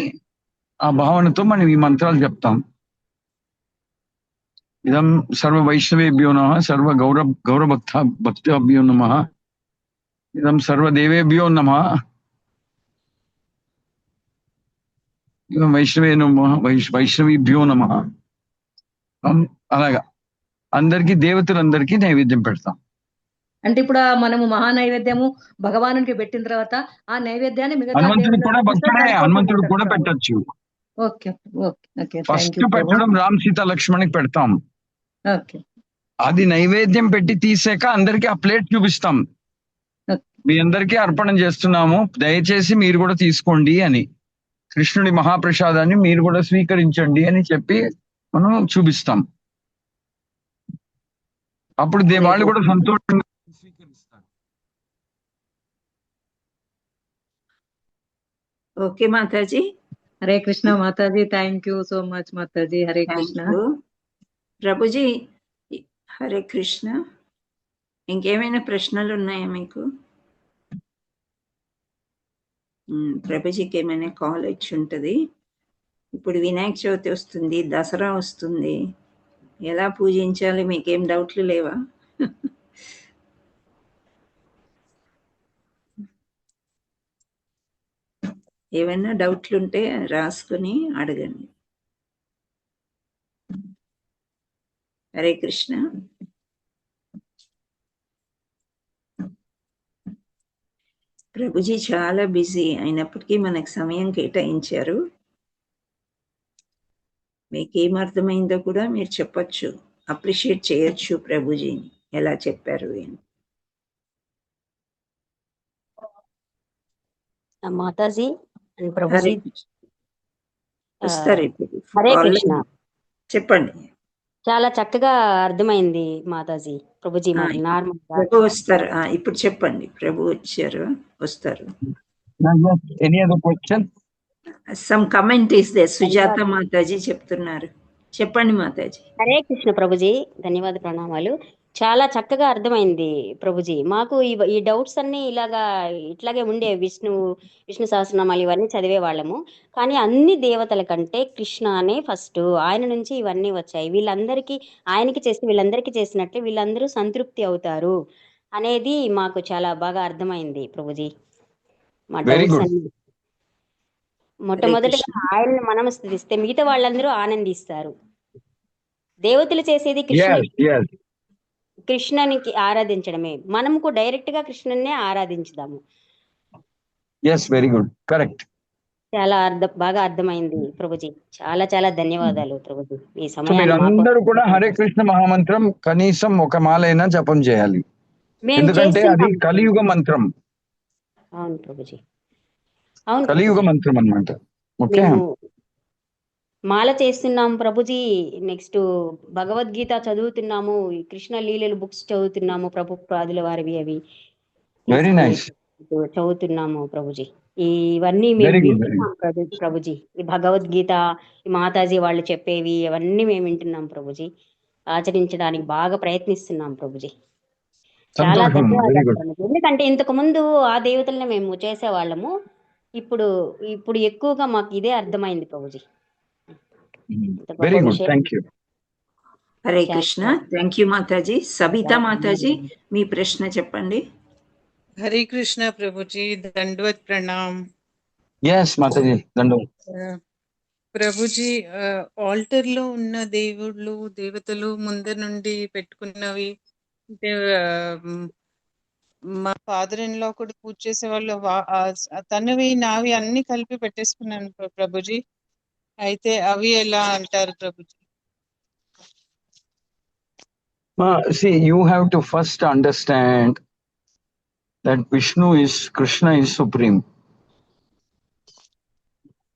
ఆ భావనతో మనం ఈ మంత్రాలు చెప్తాం. ఇదం సర్వ వైష్ణవేభ్యో నమః, సర్వ గౌరభక్తాభ్యో నమః, ఇదం సర్వదేవేభ్యో నమః, ఇదం వైష్ణవే నమః, వైష్ణవీభ్యో నమః. అలాగా అందరికీ, దేవతలందరికీ నైవేద్యం పెడతాం. అంటే ఇప్పుడు మనము మహా నైవేద్యము భగవానునికి పెట్టిన తర్వాత ఆ నైవేద్యాన్ని మిగతా హనుమంతుడికి కూడా దేవుళ్ళకి ఇస్తే భక్తుడే, హనుమంతుడికి కూడా సరిపోతుంది పెట్టచ్చు. Okay okay okay thank first you ప్రభు. పెట్టడం రామ్ సీతా లక్ష్మణ్కి పెడతాం. ఓకే అది నైవేద్యం పెట్టి తీసాక అందరికీ ఆ ప్లేట్ చూపిస్తాం. మీ అందరికీ అర్పణం చేస్తున్నాము, దయచేసి మీరు కూడా తీసుకోండి అని, కృష్ణుడి మహాప్రసాదాన్ని మీరు కూడా స్వీకరించండి అని చెప్పి మనం చూపిస్తాం. అప్పుడు వాళ్ళు కూడా సంతోషంగా స్వీకరిస్తారు. ఓకే మాతాజీ. Hare Krishna Mataji. Thank you so much Mataji. Hare thank Krishna. You ప్రభుజీ. హరే కృష్ణ. ఇంకేమైనా ప్రశ్నలు ఉన్నాయా మీకు? ప్రభుజీకి ఏమైనా కాల్ వచ్చి ఉంటుంది. ఇప్పుడు వినాయక చవితి వస్తుంది, దసరా వస్తుంది, ఎలా పూజించాలి? మీకేం డౌట్లు లేవా? ఏమైనా డౌట్లు ఉంటే రాసుకుని అడగండి. హరే కృష్ణ. ప్రభుజీ చాలా బిజీ అయినప్పటికీ మనకు సమయం కేటాయించారు. మీకు ఏం అర్థమైందో కూడా మీరు చెప్పొచ్చు, అప్రిషియేట్ చేయొచ్చు ప్రభుజీని, ఎలా చెప్పారు అని. మాతాజీ అండ్ హరే ప్రభుజీ కృష్ణ. వస్తారు ఇప్పుడు. హరే కాల్ కృష్ణ. చెప్పండి. చాలా చక్కగా అర్థమైంది మాతాజీ. ప్రభుజీ మాకు నార్మల్ ప్రభు వస్తారు. ఇప్పుడు చెప్పండి. ప్రభు వచ్చారు, వస్తారు. Any other question? Some comment is they. Sujatha Mataji చెప్తున్నారు. చెప్పండి మాతాజీ. హరే కృష్ణ ప్రభుజీ, ధన్యవాద ప్రణామాలు. చాలా చక్కగా అర్థమైంది ప్రభుజీ. మాకు ఈ డౌట్స్ అన్ని ఇట్లాగే ఉండే విష్ణు సహస్రనామాలు ఇవన్నీ చదివే వాళ్ళము. కానీ అన్ని దేవతల కంటే కృష్ణ అనే ఫస్ట్, ఆయన నుంచి ఇవన్నీ వచ్చాయి. వీళ్ళందరికీ చేసినట్లే వీళ్ళందరూ సంతృప్తి అవుతారు అనేది మాకు చాలా బాగా అర్థమైంది ప్రభుజీ. మా డౌట్స్ అన్ని మొట్టమొదటిగా ఆయన్ని మనం స్థుతిస్తే మిగతా వాళ్ళందరూ ఆనందిస్తారు. దేవతలు చేసేది కృష్ణునికి ఆరాధించడమే. మనము డైరెక్ట్ గా కృష్ణున్నే ఆరాధించుదాము. Very good, correct. చాలా బాగా అర్థమైంది ప్రభుజీ. చాలా చాలా ధన్యవాదాలు ప్రభుజీ. ఈ సమయాన్ని మీరందరూ కూడా హరే కృష్ణ మహామంత్రం కనీసం ఒక మాలైనా జపం చేయాలి, ఎందుకంటే అది కలియుగ మంత్రం. అవును ప్రభుజీ, అవును కలియుగ మంత్రం అన్నమాట. ఓకే, మాల చేస్తున్నాం ప్రభుజీ. నెక్స్ట్ భగవద్గీత చదువుతున్నాము, కృష్ణ లీలలు బుక్స్ చదువుతున్నాము, ప్రభుపాదుల వారివి అవి వెరీ నైస్ చదువుతున్నాము ప్రభుజీ. ఇవన్నీ మేము వింటున్నాం ప్రభుజీ. ఈ భగవద్గీత, ఈ మాతాజీ వాళ్ళు చెప్పేవి అవన్నీ మేము వింటున్నాం ప్రభుజీ. ఆచరించడానికి బాగా ప్రయత్నిస్తున్నాం ప్రభుజీ. చాలా ధన్యవాదాలు. ఎందుకంటే ఇంతకు ముందు ఆ దేవతల్ని మేము చేసేవాళ్ళము. ఇప్పుడు ఎక్కువగా మాకు ఇదే అర్థమైంది ప్రభుజీ. Very good, thank you. Hare Krishna. Thank you మాతాజీ. సబితా మాతాజీ, మీ ప్రశ్న చెప్పండి. హరే కృష్ణ ప్రభుజీ, దండవత్ ప్రణామ్. ఎస్ మాతాజీ, దండవత్. ప్రభుజీ, ఆల్టర్ లో ఉన్న దేవతలు ముందర నుండి పెట్టుకున్నవి అంటే మా ఫాదర్ ఇన్ లా కూడా పూజ చేసే వాళ్ళు, తనవి నావి అన్ని కలిపి పెట్టేసుకున్నాను ప్రభుజీ. అయితే అవి ఎలా అంటారు Prabhuji? See, you have to first understand that Krishna is supreme.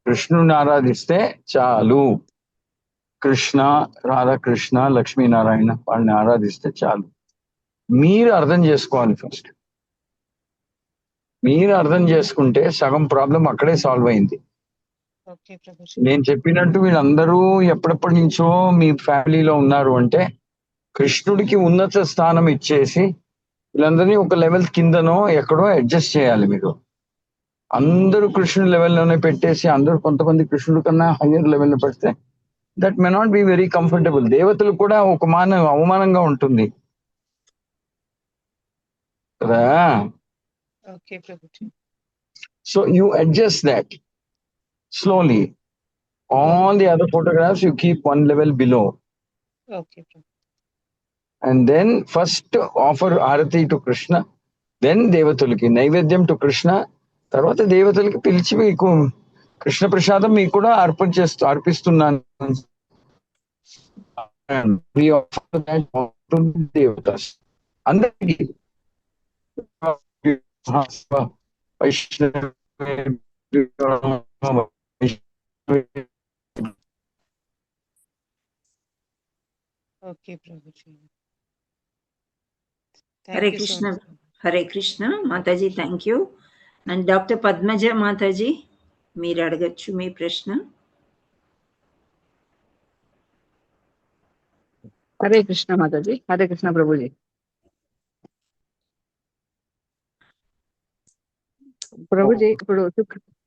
కృష్ణుని ఆరాధిస్తే చాలు. కృష్ణ, రాధాకృష్ణ, లక్ష్మీనారాయణ వాళ్ళని ఆరాధిస్తే చాలు. మీరు అర్థం చేసుకోవాలి ఫస్ట్. మీరు అర్థం చేసుకుంటే సగం ప్రాబ్లం అక్కడే సాల్వ్ అయింది. నేను చెప్పినట్టు వీళ్ళందరూ ఎప్పటిప్పటి నుంచో మీ ఫ్యామిలీలో ఉన్నారు అంటే కృష్ణుడికి ఉన్నత స్థానం ఇచ్చేసి వీళ్ళందరినీ ఒక లెవెల్ కిందనో ఎక్కడో అడ్జస్ట్ చేయాలి. మీరు అందరూ కృష్ణుడి లెవెల్లోనే పెట్టేసి అందరూ కొంతమంది కృష్ణుడి కన్నా హయ్యర్ లెవెల్లో పెడితే that may not be very comfortable. దేవతలు కూడా ఒక అవమానంగా ఉంటుంది కదా. So you adjust that slowly. All the other photographs you keep one level below. Okay. And then first offer arati to Krishna, then devatuliki naivedyam to Krishna, tarvata devatuliki pilichi meeku Krishna prasadam meeku kuda arpistunnanu. And we offer that to devatas. Andariki Okay, Prabhuji. Hare Krishna. Hare Krishna. Mataji, thank you. And Dr. Padmaja Mataji, మీరు అడగచ్చు మీ ప్రశ్న. హరే కృష్ణ మాతాజీ. హరే కృష్ణ ప్రభుజీ. ప్రభుజీ, ఇప్పుడు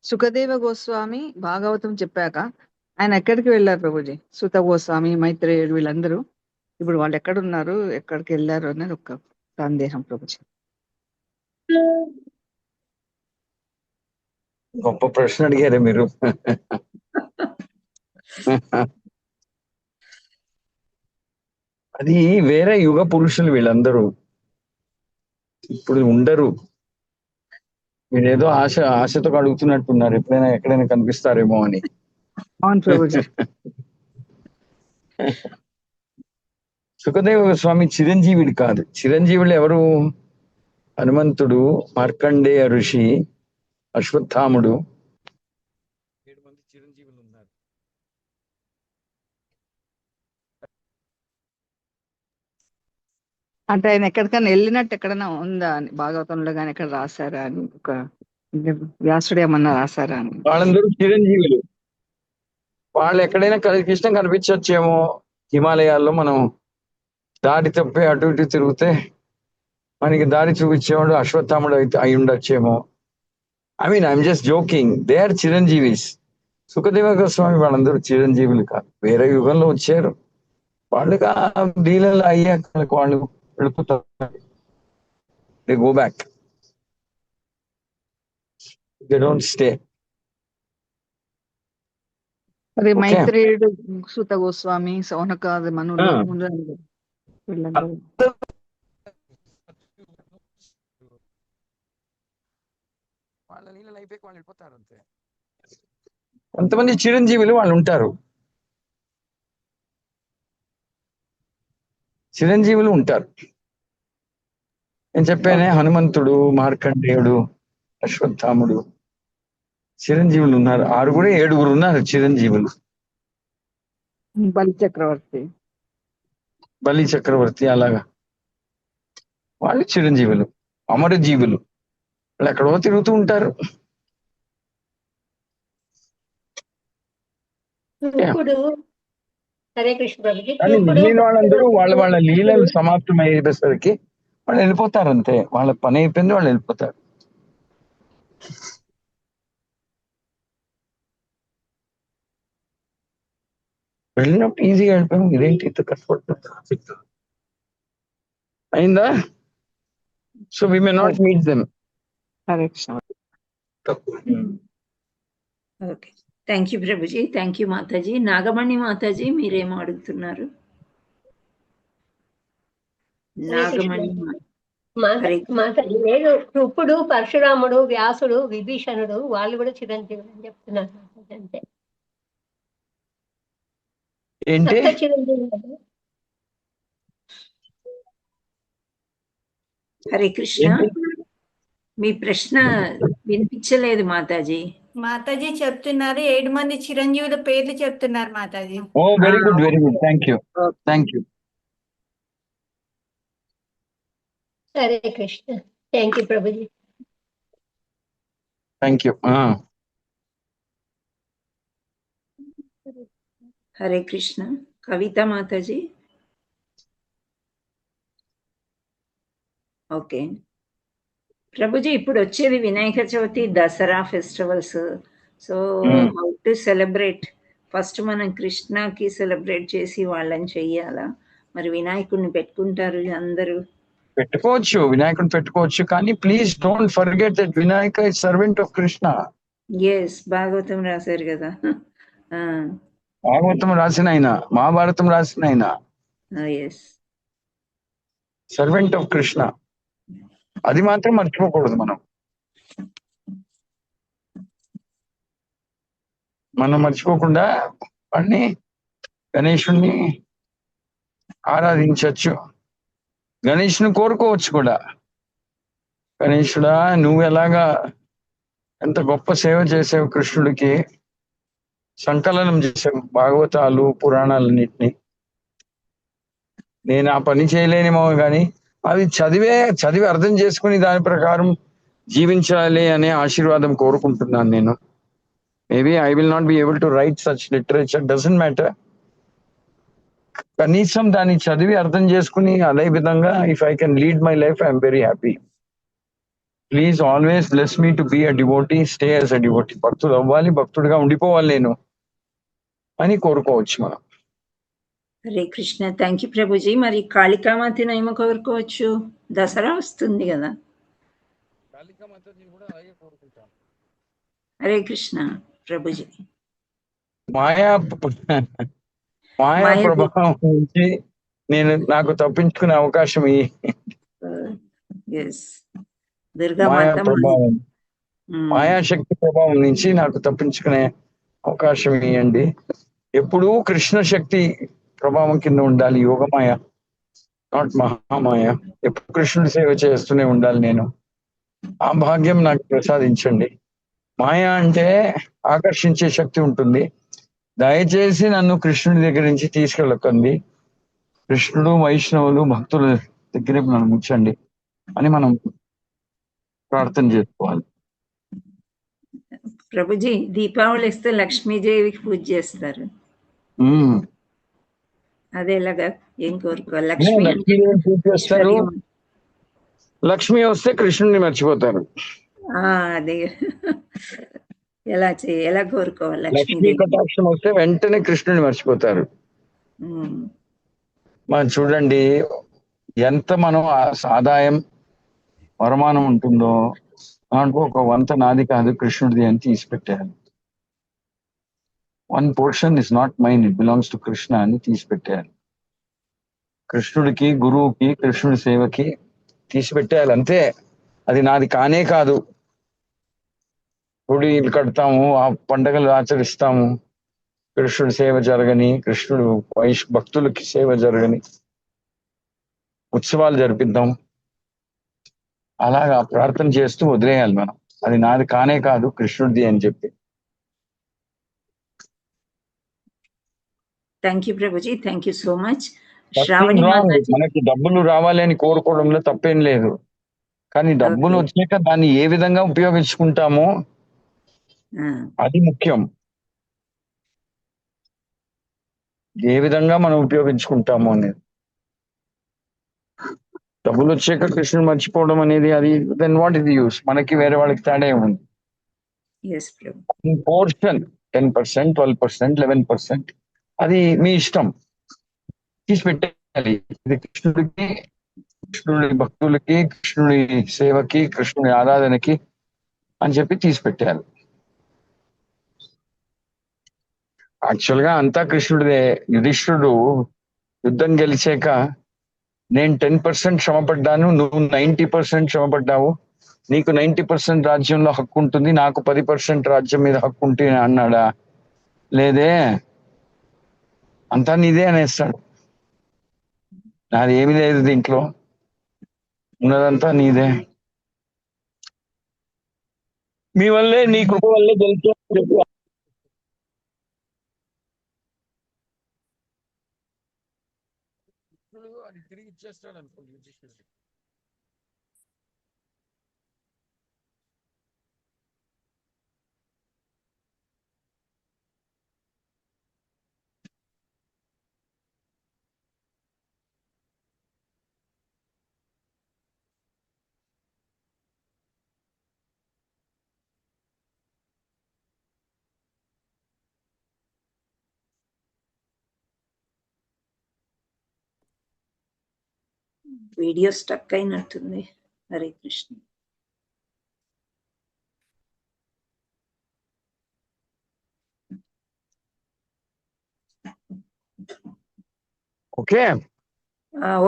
సుఖదేవ గోస్వామి భాగవతం చెప్పాక ఆయన ఎక్కడికి వెళ్ళారు ప్రభుజీ? సుత గోస్వామి, మైత్రేయుడు వీళ్ళందరూ ఇప్పుడు వాళ్ళు ఎక్కడున్నారు, ఎక్కడికి వెళ్ళారు అనేది ఒక సందేహం ప్రభుజీ. గొప్ప ప్రశ్న అడిగారే మీరు. అది వేరే యుగ పురుషులు వీళ్ళందరూ, ఇప్పుడు ఉండరు. మీరేదో ఆశతో అడుగుతున్నట్టున్నారు, ఎప్పుడైనా ఎక్కడైనా కనిపిస్తారేమో అని. అవును ప్రభుజీ. సుఖదేవ స్వామి చిరంజీవుడు కాదు. చిరంజీవులు ఎవరు? హనుమంతుడు, మార్కండేయ ఋషి, అశ్వత్థాముడు, 7 మంది చిరంజీవులు ఉన్నారు. అంటే ఆయన ఎక్కడికైనా వెళ్ళినట్టు ఎక్కడైనా ఉందా అని భాగవతంలో కానీ ఎక్కడ రాశారా అని, ఒక వ్యాసుడు ఏమన్నా రాశారా అని. వాళ్ళందరూ చిరంజీవులు. వాళ్ళు ఎక్కడైనా కృష్ణ కనిపించచ్చేమో. హిమాలయాల్లో మనం దారి తప్పి అటు ఇటు తిరిగితే మనకి దారి చూపించేవాడు అశ్వత్థాముడు అయితే అయి ఉండొచ్చేమో. I'm just joking. They are chiranjeevis. Sukhadeva Goswami వాళ్ళందరూ చిరంజీవులు కాదు, వేరే యుగంలో వచ్చారు. వాళ్ళుగా లీలలు అయ్యాక వాళ్ళు వెళ్ళిపోతారు. They go back, they don't stay. మరి మైత్రేయుడు, సూత గోస్వామి, సౌనకాది మనులు వీళ్ళందరూ వాళ్ళ లీలలు అయిపోయి వాళ్ళు వెళ్ళిపోతారు అంతే. కొంతమంది చిరంజీవులు వాళ్ళు ఉంటారు, చిరంజీవులు ఉంటారు. నేను చెప్పానే, హనుమంతుడు, మార్కండేయుడు, అశ్వత్థాముడు చిరంజీవులు ఉన్నారు. 6 7 ఉన్నారు చిరంజీవులు. బలి చక్రవర్తి, బలి చక్రవర్తి, అలాగా వాళ్ళు చిరంజీవులు, అమరజీవులు. వాళ్ళు ఎక్కడో తిరుగుతూ ఉంటారు. ఇప్పుడు హరే కృష్ణ ప్రభుజీ, కానీ మిగిలిన వాళ్ళందరూ వాళ్ళ వాళ్ళ లీలలు సమాప్తం అయ్యేసరికి వాళ్ళు వెళ్ళిపోతారు అంతే. వాళ్ళ పని అయిపోయింది, వాళ్ళు వెళ్ళిపోతారు. వెళ్ళినప్పుడు ఈజీగా వెళ్ళిపోయాం. ఇదేంటి ఇంత కష్టపడుతుంది అయిందా? So we may not meet them. Hare Krishna. Okay, thank you ప్రభుజీ. థ్యాంక్ యూ మాతాజీ. నాగమణి మాతాజీ, మీరేమో అడుగుతున్నారు? నాగమణి మాతాజీ, నేను ఇప్పుడు పరశురాముడు, వ్యాసుడు, విభీషణుడు వాళ్ళు కూడా చిరంజీవులు అని చెప్తున్నారు అంతే. ఏంటి చిరంజీవులు. హరే కృష్ణ, మీ ప్రశ్న వినిపించలేదు మాతాజీ. మాతాజీ చెప్తున్నారు 7 మంది చిరంజీవుల పేర్లు చెప్తున్నారు మాతాజీ. Oh very good, very good. Thank you, thank you. Hare Krishna. Thank you ప్రభుజీ. Thank you. హరే కృష్ణ. కవిత మాతాజీ. ఓకే ప్రభుజీ, ఇప్పుడు వచ్చేది Vinayaka Chavithi, Dasara festivals. So how to celebrate? First మనం కృష్ణకి సెలబ్రేట్ చేసి వాళ్ళని చెయ్యాలా? మరి వినాయకుడిని పెట్టుకుంటారు అందరూ. పెట్టుకోవచ్చు, వినాయకుడిని పెట్టుకోవచ్చు, కానీ please don't forget that Vinayaka is servant of Krishna. Yes, Bhagavatam రాశారు కదా. భాగవతం రాసిన ఆయన, మహాభారతం రాసిన ఆయన ఎస్, సర్వెంట్ ఆఫ్ కృష్ణ. అది మాత్రం మర్చిపోకూడదు. మనం మర్చిపోకుండా వాడిని, గణేశుణ్ణి ఆరాధించవచ్చు, గణేశుని కోరుకోవచ్చు కూడా. గణేశుడా, నువ్వు ఎలాగా ఎంత గొప్ప సేవ చేసావు కృష్ణుడికి, సంకలనం చేసావు భాగవతాలు పురాణాలన్నింటినీ. నేను ఆ పని చేయలేనేమో కానీ అవి చదివి అర్థం చేసుకుని దాని ప్రకారం జీవించాలి అనే ఆశీర్వాదం కోరుకుంటున్నాను నేను. Maybe I will not be able to right such literature, doesn't matter. కనీసం దాన్ని చదివి అర్థం చేసుకుని అదే విధంగా if I can lead my life, I'm very happy. Please always bless me to be a devotee, stay as a devotee. భక్తుడు అవ్వాలి, భక్తుడిగా ఉండిపోవాలి నేను అని కోరుకోవచ్చు మనం. హరే కృష్ణ. Thank you Prabhuji. మరి కాళికామాతను ఏమో కోరుకోవచ్చు, దసరా వస్తుంది కదా. కాళికామాతని కూడా అలాగే కోరుకుంటాను. హరే కృష్ణ ప్రభుజీ. మాయా ప్రభావం నుంచి నాకు తప్పించుకునే అవకాశం మాయా ప్రభావం, మాయాశక్తి ప్రభావం నుంచి నాకు తప్పించుకునే అవకాశం ఇవ్వండి. ఎప్పుడూ కృష్ణ శక్తి ప్రభావం కింద ఉండాలి, యోగమాయ, నాట్ మహామాయ. ఎప్పుడు కృష్ణుడి సేవ చేస్తూనే ఉండాలి నేను. ఆ భాగ్యం నాకు ప్రసాదించండి. మాయ అంటే ఆకర్షించే శక్తి ఉంటుంది. దయచేసి నన్ను కృష్ణుడి దగ్గర నుంచి తీసుకెళ్ళకండి. కృష్ణుడు, వైష్ణవులు, భక్తుల దగ్గర నన్ను ఉంచండి అని మనం ప్రార్థన చేసుకోవాలి. ప్రభుజీ, దీపావళి వస్తే లక్ష్మీదేవికి పూజ చేస్తారు. అదేలాగా ఏం కోరుకోవాలి? లక్ష్మీదేవిని పూజ చేస్తారు. లక్ష్మి వస్తే కృష్ణుడిని మర్చిపోతారు. అదే ఎలా కోరుకోవాలి? లక్ష్మీ కటాక్షం వస్తే వెంటనే కృష్ణుడిని మర్చిపోతారు. మనం చూడండి, ఎంత మనం ఆదాయం, వరమానం ఉంటుందో దాంట్లో ఒక వంత నాది కాదు, కృష్ణుడిది అని తీసి పెట్టారు. 1 portion is not mine, it belongs to Krishna అని తీసి పెట్టారు. కృష్ణుడికి, గురువుకి, కృష్ణుడి సేవకి తీసి పెట్టేయాలి అంతే. అది నాది కానే కాదు. గుడిలు కడతాము, ఆ పండగలు ఆచరిస్తాము, కృష్ణుడి సేవ జరగని, కృష్ణుడు భక్తులకి సేవ జరగని ఉత్సవాలు జరిపిద్దాం. అలాగా ప్రార్థన చేస్తూ వదిలేయాలి మనం. అది నాది కానే కాదు, కృష్ణుడిది అని చెప్పి. థ్యాంక్ యూ ప్రభుజీ, థ్యాంక్ యూ సో మచ్. మనకి డబ్బులు రావాలి అని కోరుకోవడంలో తప్పేం లేదు, కానీ డబ్బులు వచ్చాక దాన్ని ఏ విధంగా ఉపయోగించుకుంటామో అది ముఖ్యం. ఏ విధంగా మనం ఉపయోగించుకుంటాము అనేది. డబ్బులు వచ్చాక కృష్ణుడు మర్చిపోవడం అనేది అది then what is the use? మనకి వేరే వాళ్ళకి తేడా ఏముంది? పోర్షన్ 10%, 12%, 11% అది మీ ఇష్టం, తీసి పెట్టాలి. ఇది కృష్ణుడికి, కృష్ణుడి భక్తులకి, కృష్ణుడి సేవకి, కృష్ణుడి ఆరాధనకి అని చెప్పి తీసి పెట్టాలి. యాక్చువల్ గా అంతా కృష్ణుడిదే. యుధిష్ఠుడు యుద్ధం గెలిచాక నేను 10% శ్రమపడ్డాను, నువ్వు 90% శ్రమపడ్డావు, నీకు 90% రాజ్యంలో హక్కు ఉంటుంది, నాకు 10% రాజ్యం మీద హక్కు ఉంటుంది అన్నాడా? లేదే, అంతా నీదే అనేస్తాడు. నాది ఏమీ లేదు, దీంట్లో ఉన్నదంతా నీదే, మీ వల్లే, నీ కృప వల్లే గెలిచా. అది తిరిగి ఇచ్చేస్తాడు అనుకోండి. వీడియో స్టక్ అయినట్టుంది. Hare Krishna. Okay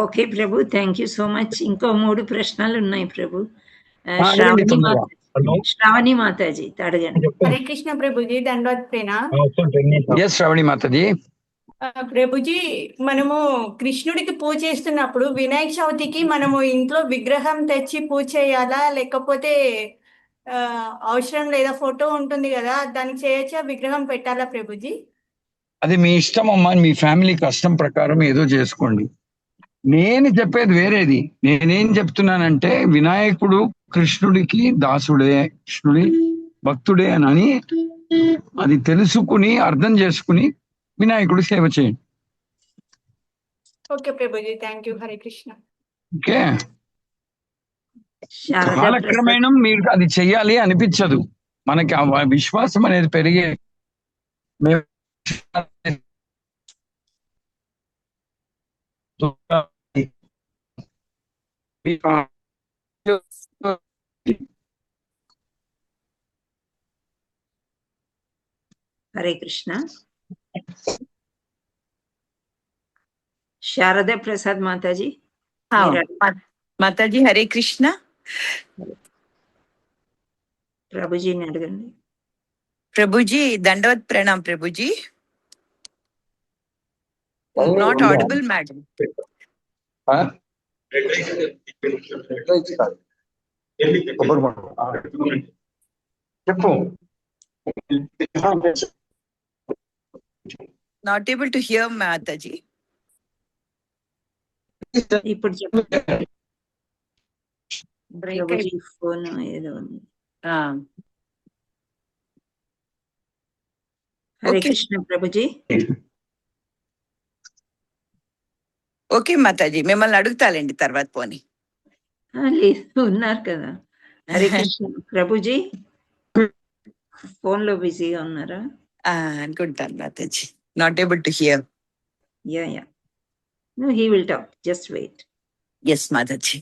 okay Prabhu, thank you so much. ఇంకో 3 ప్రశ్నలు ఉన్నాయి ప్రభు. శ్రావణి మాతాజీ అడగండి. హరే కృష్ణ ప్రభుజీ, దండవత్ ప్రేణ. శ్రావణి మాతాజీ. ప్రభుజీ, మనము కృష్ణుడికి పూజ చేస్తున్నప్పుడు వినాయక చవితికి మనము ఇంట్లో విగ్రహం తెచ్చి పూజ చేయాలా, లేకపోతే అవసరం లేదా? ఫోటో ఉంటుంది కదా, దానికి చేయొచ్చా? విగ్రహం పెట్టాలా ప్రభుజీ? అది మీ ఇష్టం అమ్మా, మీ ఫ్యామిలీ కష్టం ప్రకారం ఏదో చేసుకోండి. నేను చెప్పేది వేరేది. నేనేం చెప్తున్నానంటే, వినాయకుడు కృష్ణుడికి దాసుడే, కృష్ణుడి భక్తుడే అని అది తెలుసుకుని అర్థం చేసుకుని వినాయకుడు సేవ చేయండి. Okay Prabhuji, thank you. Hare Krishna. Okay, కాలక్రమేణా మీరు అది చెయ్యాలి అనిపించదు, మనకి ఆ విశ్వాసం అనేది పెరిగే హరే కృష్ణ. శారదా ప్రసాద్ మాతాజీ మాతాజీ హరే కృష్ణ. ప్రభుజీని అడగండి. ప్రభుజీ దండవత్ ప్రణాం ప్రభుజీ. Not audible madam. చెప్పు. నాట్ ఏబుల్ టు హియర్ మాతాజీ. ఇప్పుడు చెప్పండి. ప్రభుజీ ఫోన్ ఏదో ఉంది. హరే కృష్ణ ప్రభుజీ. ఓకే మాతాజీ, మిమ్మల్ని అడుగుతాలండి తర్వాత పోని. లేదు, ఉన్నారు కదా. హరే కృష్ణ ప్రభుజీ. ఫోన్ లో బిజీగా ఉన్నారా? అనుకుంటాను Mataji. Not able to here. Yeah. No, he will talk. Just wait. Yes, Mataji.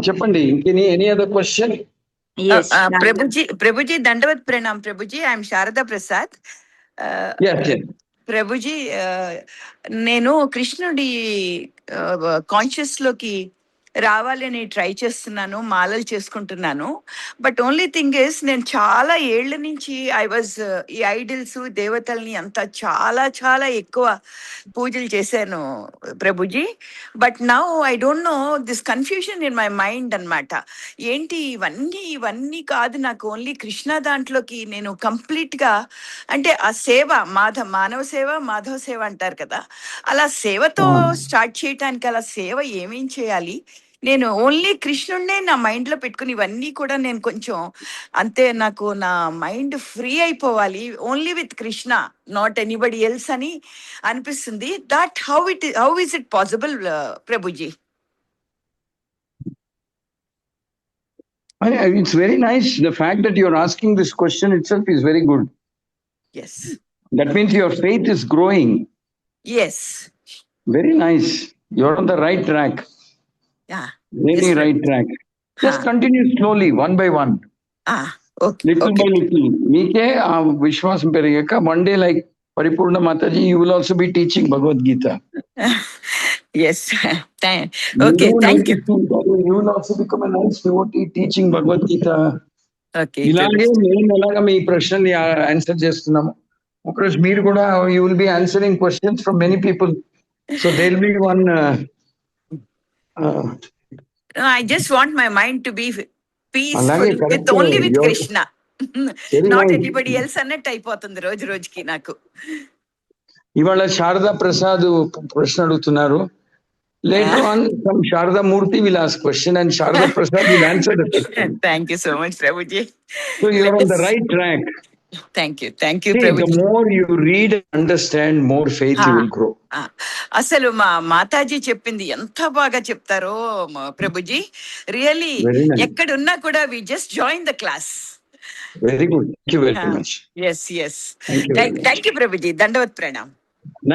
చెప్పండి. Any other question? ప్రభుజీ దండవత్ ప్రణాం ప్రభుజీ. ఐఎమ్ శారదా ప్రసాద్. ప్రభుజీ, నేను కృష్ణుడి కాన్షియస్ లోకి రావాలని ట్రై చేస్తున్నాను, మాలలు చేసుకుంటున్నాను. బట్ ఓన్లీ థింగ్ ఇస్, నేను చాలా ఏళ్ల నుంచి ఈ ఐడిల్స్ దేవతల్ని అంతా చాలా చాలా ఎక్కువ పూజలు చేశాను Prabhuji. But now I don't know this confusion in my mind అన్నమాట. ఏంటి ఇవన్నీ కాదు, నాకు ఓన్లీ కృష్ణ దాంట్లోకి నేను కంప్లీట్ గా, అంటే ఆ సేవ మానవ సేవ మాధవ సేవ అంటారు కదా, అలా సేవతో స్టార్ట్ చేయటానికి అలా సేవ ఏమేం చేయాలి? నేను ఓన్లీ కృష్ణుడినే నా మైండ్ లో పెట్టుకుని ఇవన్నీ కూడా నేను కొంచెం అంతే, నాకు నా మైండ్ ఫ్రీ అయిపోవాలి, only with Krishna, not anybody else అని అనిపిస్తుంది. That how is it possible Prabhuji? It's very nice. The fact that you're asking this question itself is very good. Yes. That means your faith is growing. Yes. Very nice. You're on the right track. Yeah. Really right track. Just continue slowly, one by one. Okay. Little by little. Meeke vishwasam perigaka, one day like Paripurna Mataji, you will also be teaching Bhagavad Gita. Yes. Okay, thank you. You will also become a nice devotee teaching Bhagavad Gita. Okay. ఇలాగే మేము ఎలాగా మీ ప్రశ్నని answer చేస్తున్నాము, ఒకరోజు మీరు కూడా you will be answering questions from many people. So there will be one. I just want my mind to be peaceful with only with Krishna, not anybody else అన్నట్టు అయిపోతుంది రోజు రోజుకి నాకు. ఇవాళ శారదా ప్రసాద్ ప్రశ్న అడుగుతున్నారు. Later on, some Sharada Murthy will ask question and Sharada Prasad will answer the question. Thank you so much, Prabhuji. So you are on the right track. Thank you, See, Prabhuji. the more you read and understand, more faith you will grow. అసలు మా మాతాజీ చెప్పింది ఎంత బాగా చెప్తారో Prabhuji. Really ఎక్కడున్నా కూడా we just join the class. Very good. Thank you very much. Yes. Thank you, Prabhuji. Dandavat pranam.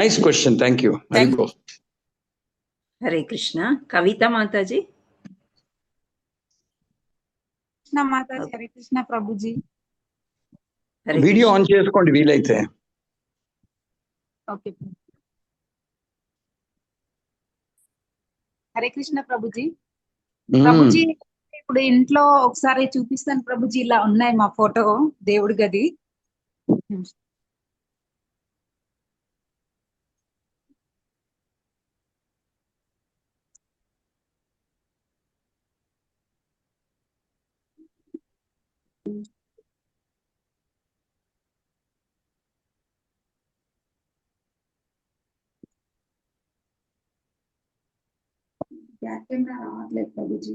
Nice question. Thank you. Hare Krishna. Kavitha Mataji. Mataji Hare Krishna Prabhuji. Video on చేసుకోండి వీలైతే. ఓకే. హరే కృష్ణ ప్రభుజీ. ప్రభుజీ ఇప్పుడు ఇంట్లో ఒకసారి చూపిస్తాను ప్రభుజీ. ఇలా ఉన్నాయి మా ఫోటో దేవుడి గది. బ్యాక్ కెమెరా రావట్లేదు ప్రభుజీ.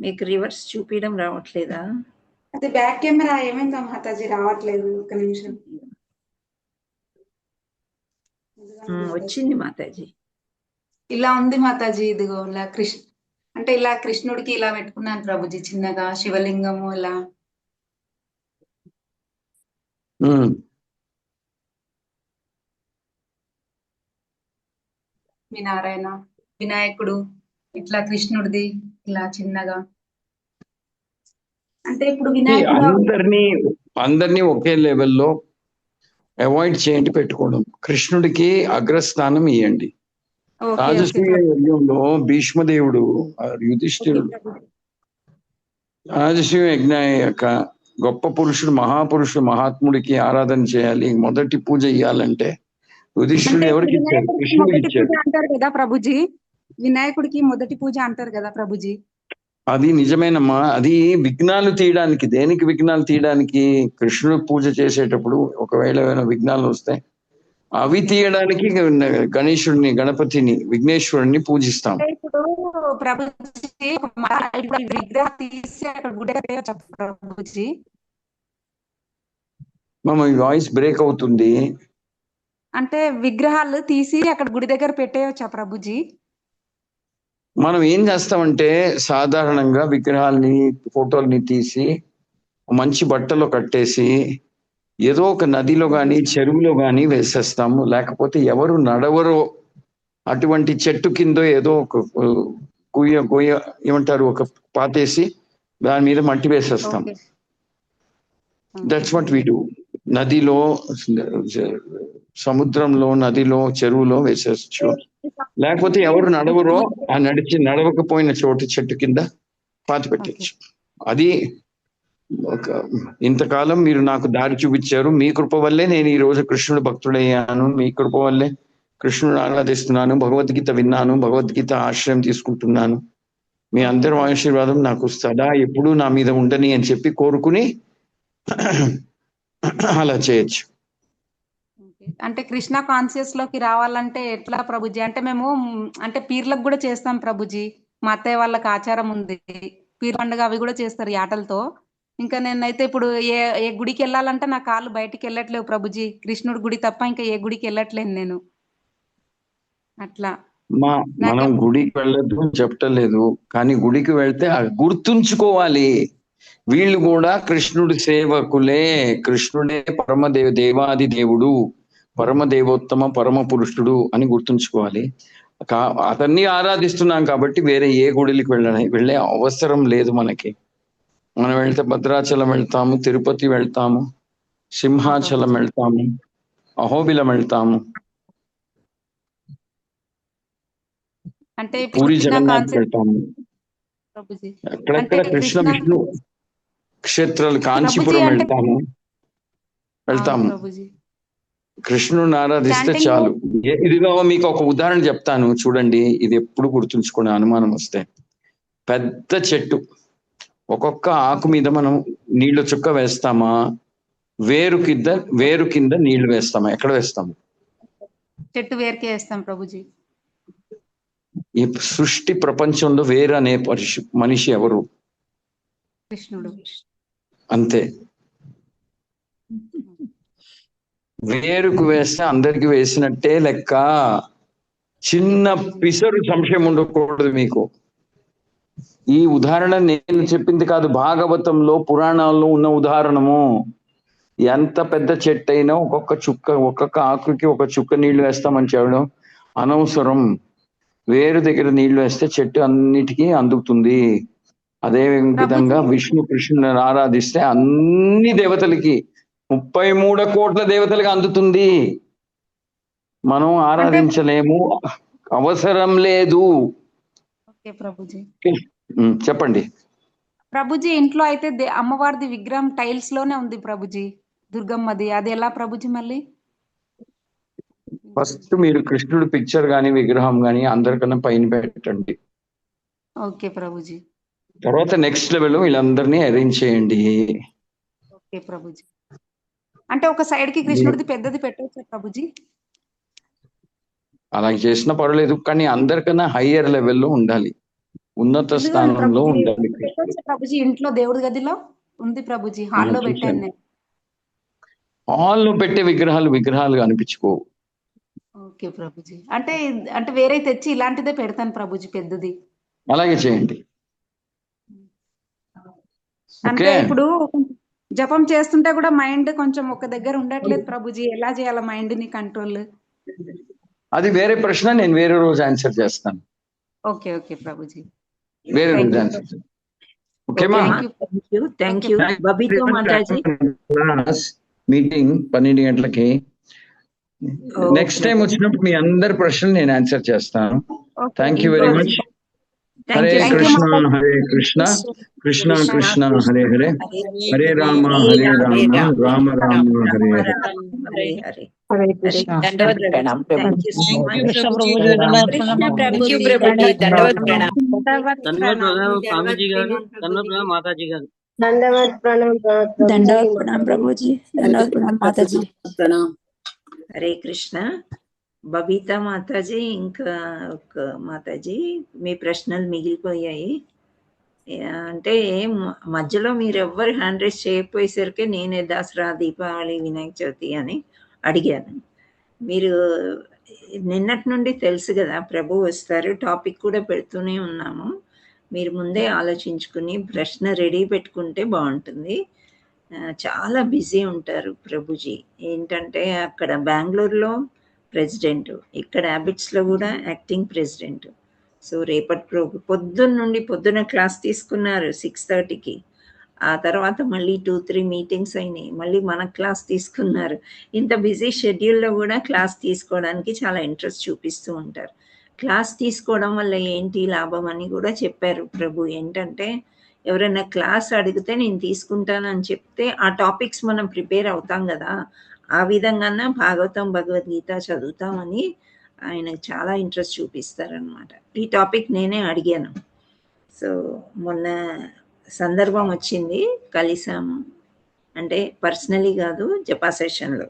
మీకు రివర్స్ చూపించడం రావట్లేదా? అదే బ్యాక్ కెమెరా ఏమైందా మాతాజీ రావట్లేదు. ఒక్క నిమిషం. వచ్చింది మాతాజీ. ఇలా ఉంది మాతాజీ. ఇదిగో ఇలా అంటే ఇలా కృష్ణుడికి ఇలా పెట్టుకున్నాను ప్రభుజీ, చిన్నగా శివలింగము ఇలా. లక్ష్మీనారాయణ, వినాయకుడు, ఇట్లా కృష్ణుడిది ఇలా చిన్నగా. అంటే ఇప్పుడు వినాయకుడు అందరినీ ఒకే లెవెల్లో అవాయిడ్ చేయండి పెట్టుకోవడం. కృష్ణుడికి అగ్రస్థానం ఇవ్వండి. రాజసూయ యజ్ఞంలో భీష్మదేవుడు యుధిష్ఠిరుడు రాజసూయ యజ్ఞ యొక్క గొప్ప పురుషుడు మహాపురుషుడు మహాత్ముడికి ఆరాధన చేయాలి, మొదటి పూజ ఇవ్వాలంటే యుధిష్ఠిరుడు ఎవరికి ఇచ్చారు? కృష్ణుడికి ఇచ్చారు అంటారు కదా ప్రభుజీ, వినాయకుడికి మొదటి పూజ అంటారు కదా ప్రభుజీ. అది నిజమేనమ్మా. అది విఘ్నాలు తీయడానికి. దేనికి విఘ్నాలు తీయడానికి? కృష్ణుడు పూజ చేసేటప్పుడు ఒకవేళ ఏమైనా విఘ్నాలు వస్తాయి, అవి తీయడానికి గణేశుడిని, గణపతిని, విఘ్నేశ్వరుడిని పూజిస్తాం. ఇప్పుడు ప్రభుజీ విగ్రహం తీసి అక్కడ గుడి ప్రభుజీ. ఈ వాయిస్ బ్రేక్ అవుతుంది. అంటే విగ్రహాలు తీసి అక్కడ గుడి దగ్గర పెట్టేయచ్చా ప్రభుజీ? మనం ఏం చేస్తామంటే సాధారణంగా విగ్రహాలని, ఫోటోల్ని తీసి మంచి బట్టలో కట్టేసి ఏదో ఒక నదిలో కానీ చెరువులో కానీ వేసేస్తాము. లేకపోతే ఎవరు నడవరో అటువంటి చెట్టు కింద ఏదో ఒక గుయ్య ఏమంటారు, ఒక పాతేసి దాని మీద మట్టి వేసేస్తాం. That's what we do. నదిలో, సముద్రంలో, నదిలో, చెరువులో వేసేచ్చు. లేకపోతే ఎవరు నడవరో ఆ నడవకపోయిన చోటు చెట్టు కింద పాతి పెట్టచ్చు. అది ఇంతకాలం మీరు నాకు దారి చూపించారు. మీ కృప వల్లే నేను ఈ రోజు కృష్ణుడు భక్తుడయ్యాను. మీ కృప వల్లే కృష్ణుడు ఆరాధిస్తున్నాను, భగవద్గీత విన్నాను, భగవద్గీత ఆశ్రయం తీసుకుంటున్నాను. మీ అందరి ఆశీర్వాదం నాకు సదా ఎప్పుడూ నా మీద ఉండని అని చెప్పి కోరుకుని అలా చేయొచ్చు. అంటే కృష్ణ కాన్షియస్ లోకి రావాలంటే ఎట్లా ప్రభుజీ? అంటే మేము అంటే పీర్లకు కూడా చేస్తాం ప్రభుజీ. మా అత్తయ్య వాళ్ళకి ఆచారం ఉంది, పీర్ పండుగ అవి కూడా చేస్తారు ఈ ఆటలతో. ఇంకా నేనైతే ఇప్పుడు ఏ గుడికి వెళ్ళాలంటే నా కాళ్ళు బయటికి వెళ్ళట్లేవు ప్రభుజీ. కృష్ణుడి గుడి తప్ప ఇంకా ఏ గుడికి వెళ్ళట్లేను నేను. అట్లా మనం గుడికి వెళ్ళదు చెప్పలేదు, కానీ గుడికి వెళ్తే గుర్తుంచుకోవాలి, వీళ్ళు కూడా కృష్ణుడి సేవకులే, కృష్ణుడే దేవాది దేవుడు, పరమ దేవోత్తమ పరమ పురుషుడు అని గుర్తుంచుకోవాలి. అతన్ని ఆరాధిస్తున్నాం కాబట్టి వేరే ఏ గుడికి వెళ్ళే అవసరం లేదు మనకి. మనం వెళ్తే భద్రాచలం వెళ్తాము, తిరుపతి వెళ్తాము, సింహాచలం వెళ్తాము, అహోబిలం వెళ్తాము, అంటే పూరి జగన్నాథ్ వెళ్తాము. అక్కడక్కడ కృష్ణ విష్ణు క్షేత్రాలు, కాంచీపురం వెళ్తాము. కృష్ణుని ఆరాధిస్తే చాలు. ఇదిగో మీకు ఒక ఉదాహరణ చెప్తాను చూడండి, ఇది ఎప్పుడు గుర్తుంచుకునే అనుమానం వస్తే. పెద్ద చెట్టు, ఒక్కొక్క ఆకు మీద మనం నీళ్లు చుక్క వేస్తామా, వేరు కింద నీళ్లు వేస్తామా? ఎక్కడ వేస్తాము? చెట్టు వేరుకే వేస్తాం ప్రభుజీ. ఈ సృష్టి ప్రపంచంలో వేరు అనే మనిషి ఎవరు? కృష్ణుడు. అంతే. వేరుకు వేస్తే అందరికి వేసినట్టే లెక్క. చిన్న పిసరు సంశయం ఉండకూడదు మీకు. ఈ ఉదాహరణ నేను చెప్పింది కాదు, భాగవతంలో పురాణాల్లో ఉన్న ఉదాహరణము. ఎంత పెద్ద చెట్టు అయినా ఒక్కొక్క ఆకుకి ఒక చుక్క నీళ్లు వేస్తామని చెప్పడం అనవసరం. వేరు దగ్గర నీళ్లు వేస్తే చెట్టు అన్నిటికీ అందుతుంది. అదే విధంగా విష్ణు కృష్ణుని ఆరాధిస్తే అన్ని దేవతలకి, 33 కోట్ల దేవతలకు అందుతుంది. మనం ఆరాధించలేము, అవసరం లేదు. చెప్పండి ప్రభుజీ. ఇంట్లో అయితే అమ్మవారిది విగ్రహం టైల్స్ లోనే ఉంది ప్రభుజీ, దుర్గమ్మది. అది ఎలా ప్రభుజీ మళ్ళీ? ఫస్ట్ మీరు కృష్ణుడు పిక్చర్ గాని విగ్రహం గాని అందరికన్నా పైన పెట్టండి. ఓకే ప్రభుజీ. తర్వాత నెక్స్ట్ లెవెల్ వీళ్ళందరినీ అరేంజ్ చేయండి. ఓకే ప్రభుజీ. అంటే ఒక సైడ్ కి కృష్ణుడిది పెద్దది పెట్టొచ్చా ప్రభుజీ? అలా చేసినా పర్వాలేదు, కానీ అందరికన్నా హయ్యర్ లెవెల్లో ఉండాలి, ఉన్నత స్థానంలో ఉండాలి. ప్రభుజీ ఇంట్లో దేవుడి గదిలో ఉంది ప్రభుజీ, హాల్లో పెట్టాను నేను. హాల్లో పెట్టే విగ్రహాలు అనిపించుకోవు. ఓకే ప్రభుజీ. అంటే వేరే తెచ్చి ఇలాంటిదే పెడతాను ప్రభుజీ, పెద్దది. అలాగే చేయండి. అంటే ఇప్పుడు జపం చేస్తుంటే కూడా మైండ్ కొంచెం ఒక దగ్గర ఉండట్లేదు ప్రభుజీ, ఎలా చేయాలి మైండ్ ని కంట్రోల్? అది వేరే ప్రశ్న, నేను వేరే రోజు ఆన్సర్ చేస్తాను. Okay okay Prabhuji. వేరే థ్యాంక్ రోజు యూ ఆన్సర్ చేస్తాను. ఓకేమా? థ్యాంక్ యూ బబితా మాతాజీ. మీటింగ్ 12 గంటలకి. నెక్స్ట్ టైం వచ్చినప్పుడు మీ అందరి ప్రశ్నలు నేను ఆన్సర్ చేస్తాను. Thank you very much. Hare Krishna Hare Krishna Krishna Krishna Hare Hare, Hare Rama Hare Rama Rama Rama Hare Hare. Hare Krishna. దండవత్ ప్రణామ్ ప్రభుజీ. దండవత్ ప్రణామ్. స్వామీజీ గారు, దండవత్ ప్రణామ్ మాతాజీ గారు. దండవత్ ప్రణామ్ ప్రభుజీ. దండవత్ ప్రణామ్ మాతాజీ. ప్రణామ్. హరే కృష్ణ. బబితా మాతాజీ, ఇంకా ఒక మాతాజీ, మీ ప్రశ్నలు మిగిలిపోయాయి. అంటే మధ్యలో మీరు ఎవ్వరు హ్యాండ్ రైజ్ చేయకపోయేసరికి నేనే దసరా, దీపావళి, వినాయక చవితి అని అడిగాను. మీరు నిన్నటి నుండి తెలుసు కదా ప్రభు వస్తారు, టాపిక్ కూడా పెడుతూనే ఉన్నాము. మీరు ముందే ఆలోచించుకుని ప్రశ్న రెడీ పెట్టుకుంటే బాగుంటుంది. చాలా బిజీ ఉంటారు ప్రభుజీ. ఏంటంటే అక్కడ బెంగళూరులో ప్రెసిడెంట్, ఇక్కడ హ్యాబిట్స్లో కూడా యాక్టింగ్ ప్రెసిడెంట్. సో రేపటి పొద్దున్న క్లాస్ తీసుకున్నారు 6:30కి. ఆ తర్వాత మళ్ళీ 2-3 మీటింగ్స్ అయినాయి. మళ్ళీ మన క్లాస్ తీసుకున్నారు. ఇంత బిజీ షెడ్యూల్లో కూడా క్లాస్ తీసుకోవడానికి చాలా ఇంట్రెస్ట్ చూపిస్తూ ఉంటారు. క్లాస్ తీసుకోవడం వల్ల ఏంటి లాభం అని కూడా చెప్పారు ప్రభు. ఏంటంటే ఎవరైనా క్లాస్ అడిగితే నేను తీసుకుంటానని చెప్తే ఆ టాపిక్స్ మనం ప్రిపేర్ అవుతాం కదా, ఆ విధంగా భాగవతం భగవద్గీత చదువుతామని ఆయనకు చాలా ఇంట్రెస్ట్ చూపిస్తారనమాట. ఈ టాపిక్ నేనే అడిగాను. సో మొన్న సందర్భం వచ్చింది, కలిసాము. అంటే పర్సనలీ కాదు, జపా సెషన్లో.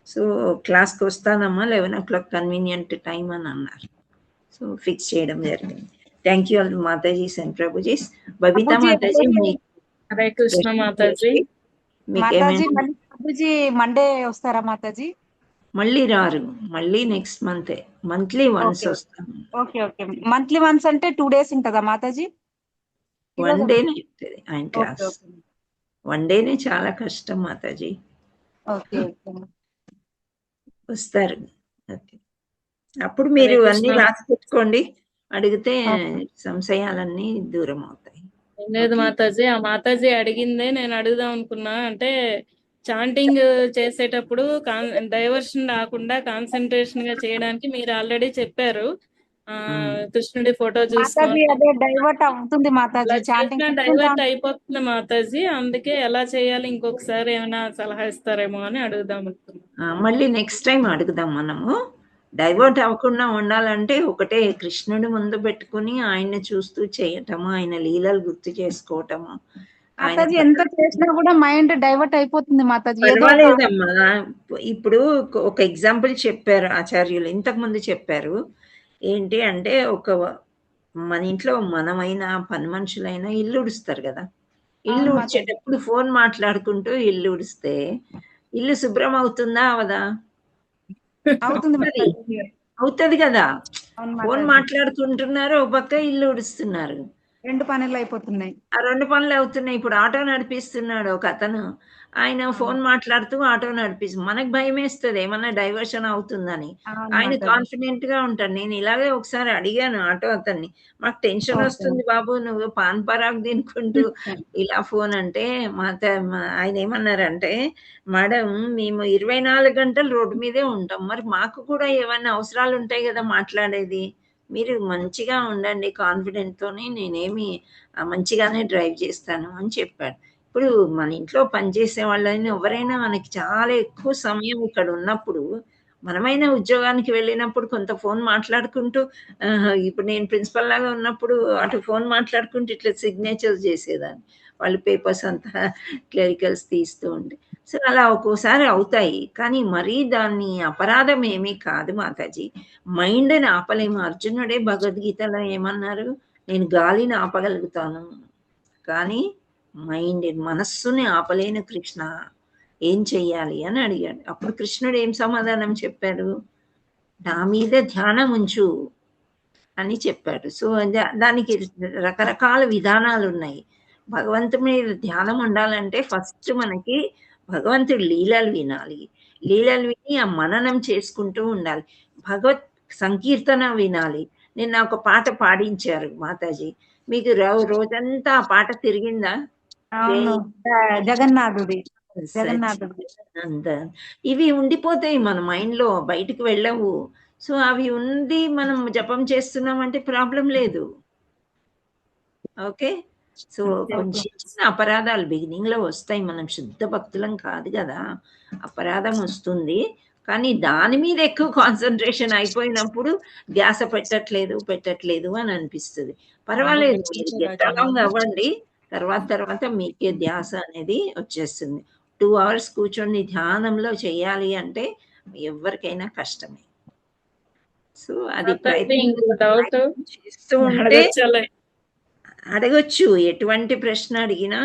సో క్లాస్కి వస్తానమ్మా 11 o'clock కన్వీనియంట్ టైం అని అన్నారు. సో ఫిక్స్ చేయడం జరిగింది. Thank you all Matajis and prabhujis. Babita Mataji, Hare Krishna Mataji. Prabhuji Monday వస్తారా మాతాజీ? మళ్ళీ రారు, మళ్ళీ నెక్స్ట్ మంత్లీ వన్స్ వస్తాం. Okay okay. మంత్లీ వన్స్ అంటే 2 days ఉంటుందా మాతాజీ? 1 డేనే ఉంటుంది ఆయన క్లాస్. 1 డేనే చాలా కష్టం మాతాజీ. ఓకే వస్తారు. అప్పుడు మీరు అన్ని రాసి పెట్టుకోండి, అడిగితే సంశయాలన్నీ దూరం అవుతాయి. లేదు మాతాజీ, ఆ మాతాజీ అడిగిందే నేను అడుగుదాం అనుకున్నా. అంటే చాంటింగ్ చేసేటప్పుడు డైవర్షన్ రాకుండా కాన్సన్ట్రేషన్ గా చేయడానికి మీరు ఆల్రెడీ చెప్పారు. కృష్ణుడి ఫోటో చూసుకొని డైవర్ట్ అవుతుంది మాతాజీ, డైవర్ట్ అయిపోతుంది మాతాజీ. అందుకే ఎలా చేయాలి ఇంకొకసారి ఏమైనా సలహా ఇస్తారేమో అని అడుగుదాం అనుకున్నా. మళ్ళీ నెక్స్ట్ టైం అడుగుదాం. మనము డైవర్ట్ అవ్వకుండా ఉండాలంటే ఒకటే, కృష్ణుడి ముందు పెట్టుకుని ఆయన్ని చూస్తూ చేయటము, ఆయన లీలలు గుర్తు చేసుకోవటము. మాతాజీ ఎంత చేసినా కూడా మైండ్ డైవర్ట్ అయిపోతుంది మాతాజీ. పర్వాలేదమ్మా. ఇప్పుడు ఒక ఎగ్జాంపుల్ చెప్పారు ఆచార్యులు, ఇంతకు ముందు చెప్పారు. ఏంటి అంటే మన ఇంట్లో మనమైనా పని మనుషులైనా ఇల్లు ఉడుస్తారు కదా, ఇల్లు ఉడిచేటప్పుడు ఫోన్ మాట్లాడుకుంటూ ఇల్లు ఉడిస్తే ఇల్లు శుభ్రం అవుతుందా అవదా? అవుతుంది కదా. ఫోన్ మాట్లాడుకుంటున్నారు, ఒక పక్క ఇల్లు ఉడుస్తున్నారు, 2 పనులు అయిపోతున్నాయి. ఆ 2 పనులు అవుతున్నాయి. ఇప్పుడు ఆటో నడిపిస్తున్నాడు ఒక అతను, ఆయన ఫోన్ మాట్లాడుతూ ఆటో నడిపిస్తుంది. మనకు భయం వేస్తుంది ఏమన్నా డైవర్షన్ అవుతుందని. ఆయన కాన్ఫిడెంట్ గా ఉంటాడు. నేను ఇలాగే ఒకసారి అడిగాను ఆటో అతన్ని, మాకు టెన్షన్ వస్తుంది బాబు, నువ్వు పాన్ పరాగ్ తినుకుంటూ ఇలా ఫోన్ అంటే ఆయన ఏమన్నారంటే, మేడం మేము 24 గంటలు రోడ్డు మీదే ఉంటాం, మరి మాకు కూడా ఏమైనా అవసరాలు ఉంటాయి కదా మాట్లాడేది, మీరు మంచిగా ఉండండి కాన్ఫిడెంట్తోనే, నేనేమి మంచిగానే డ్రైవ్ చేస్తాను అని చెప్పాడు. ఇప్పుడు మన ఇంట్లో పనిచేసే వాళ్ళని ఎవరైనా మనకి చాలా ఎక్కువ సమయం ఇక్కడ ఉన్నప్పుడు, మనమైనా ఉద్యోగానికి వెళ్ళినప్పుడు కొంత ఫోన్ మాట్లాడుకుంటూ, ఇప్పుడు నేను ప్రిన్సిపల్ లాగా ఉన్నప్పుడు అటు ఫోన్ మాట్లాడుకుంటూ ఇట్లా సిగ్నేచర్స్ చేసేదాన్ని, వాళ్ళు పేపర్స్ అంతా క్లరికల్స్ తీస్తూ ఉండే. సో అలా ఒక్కోసారి అవుతాయి, కానీ మరీ దాన్ని అపరాధం ఏమీ కాదు మాతాజీ. మైండ్ని ఆపలేము. అర్జునుడే భగవద్గీతలో ఏమన్నారు, నేను గాలిని ఆపగలుగుతాను కానీ మనస్సుని ఆపలేను కృష్ణ, ఏం చెయ్యాలి అని అడిగాడు. అప్పుడు కృష్ణుడు ఏం సమాధానం చెప్పాడు, నా మీద ధ్యానం ఉంచు అని చెప్పాడు. సో దానికి రకరకాల విధానాలు ఉన్నాయి. భగవంతుడి మీద ధ్యానం ఉండాలంటే ఫస్ట్ మనకి భగవంతుడి లీలలు వినాలి, లీలలు విని ఆ మననం చేసుకుంటూ ఉండాలి. భగవత్ సంకీర్తన వినాలి. నిన్న ఒక పాట పాడించారు మాతాజీ. మీకు రోజంతా ఆ పాట తిరిగిందా? అవును, జగన్నాథుడి జగన్నాథుడి ఇవి ఉండిపోతాయి మన మైండ్ లో, బయటికి వెళ్ళవు. సో అవి ఉండి మనం జపం చేస్తున్నామంటే ప్రాబ్లం లేదు. ఓకే, సో కొంచెం చిన్న అపరాధాలు బిగినింగ్ లో వస్తాయి, మనం శుద్ధ భక్తులం కాదు కదా, అపరాధం వస్తుంది. కానీ దాని మీద ఎక్కువ కాన్సన్ట్రేషన్ అయిపోయినప్పుడు ధ్యాస పెట్టట్లేదు అని అనిపిస్తుంది. పర్వాలేదు, మీరు గెట్ అలాంగ్ అవ్వండి. తర్వాత మీకే ధ్యాస అనేది వచ్చేస్తుంది. 2 hours కూర్చొని ధ్యానంలో చేయాలి అంటే ఎవరికైనా కష్టమే. సో అది చేస్తూ ఉంటే అడగొచ్చు, ఎటువంటి ప్రశ్న అడిగినా.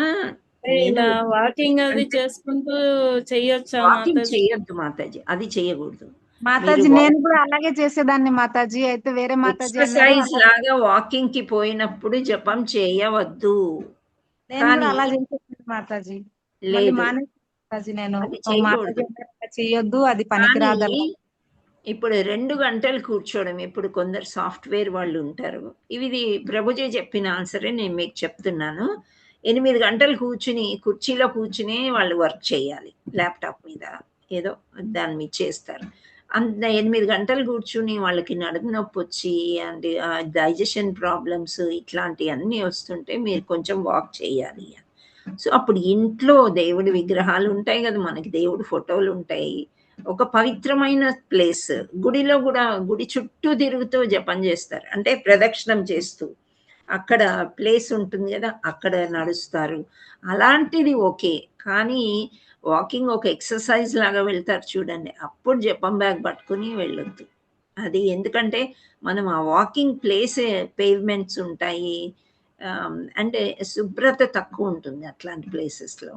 వాకింగ్ అది చేసుకుంటూ చెయ్యొచ్చా? చెయ్యొద్దు మాతాజీ, అది చెయ్యకూడదు మాతాజీ. నేను కూడా అలాగే చేసేదాన్ని మాతాజీ. అయితే వేరే మాతాజీ ఎక్సర్సైజ్ లాగా వాకింగ్ కి పోయినప్పుడు జపం చేయవద్దు. అలా చేసేదాన్ని మాతాజీ. మాతాజీ నేను చెయ్యొద్దు, అది పనికిరాదు. ఇప్పుడు 2 గంటలు కూర్చోవడం, ఇప్పుడు కొందరు సాఫ్ట్వేర్ వాళ్ళు ఉంటారు, ఇది ప్రభుజీ చెప్పిన ఆన్సరే నేను మీకు చెప్తున్నాను. 8 గంటలు కూర్చుని కుర్చీలో కూర్చుని వాళ్ళు వర్క్ చేయాలి, ల్యాప్టాప్ మీద ఏదో దాని మీద చేస్తారు. 8 గంటలు కూర్చుని వాళ్ళకి నడుము నొప్పి వచ్చి అండ్ డైజెషన్ ప్రాబ్లమ్స్ ఇట్లాంటివన్నీ వస్తుంటే మీరు కొంచెం వాక్ చేయాలి. సో అప్పుడు ఇంట్లో దేవుడి విగ్రహాలు ఉంటాయి కదా, మనకి దేవుడి ఫోటోలు ఉంటాయి, ఒక పవిత్రమైన ప్లేస్, గుడిలో కూడా గుడి చుట్టూ తిరుగుతూ జపం చేస్తారు, అంటే ప్రదక్షిణం చేస్తూ అక్కడ ప్లేస్ ఉంటుంది కదా, అక్కడ నడుస్తారు. అలాంటిది ఓకే, కానీ వాకింగ్ ఒక ఎక్సర్సైజ్ లాగా వెళ్తారు చూడండి, అప్పుడు జపం బ్యాగ్ పట్టుకుని వెళ్ళొద్దు. అది ఎందుకంటే మనం ఆ వాకింగ్ ప్లేస్ పేవ్మెంట్స్ ఉంటాయి, అంటే శుభ్రత తక్కువ ఉంటుంది అట్లాంటి ప్లేసెస్లో.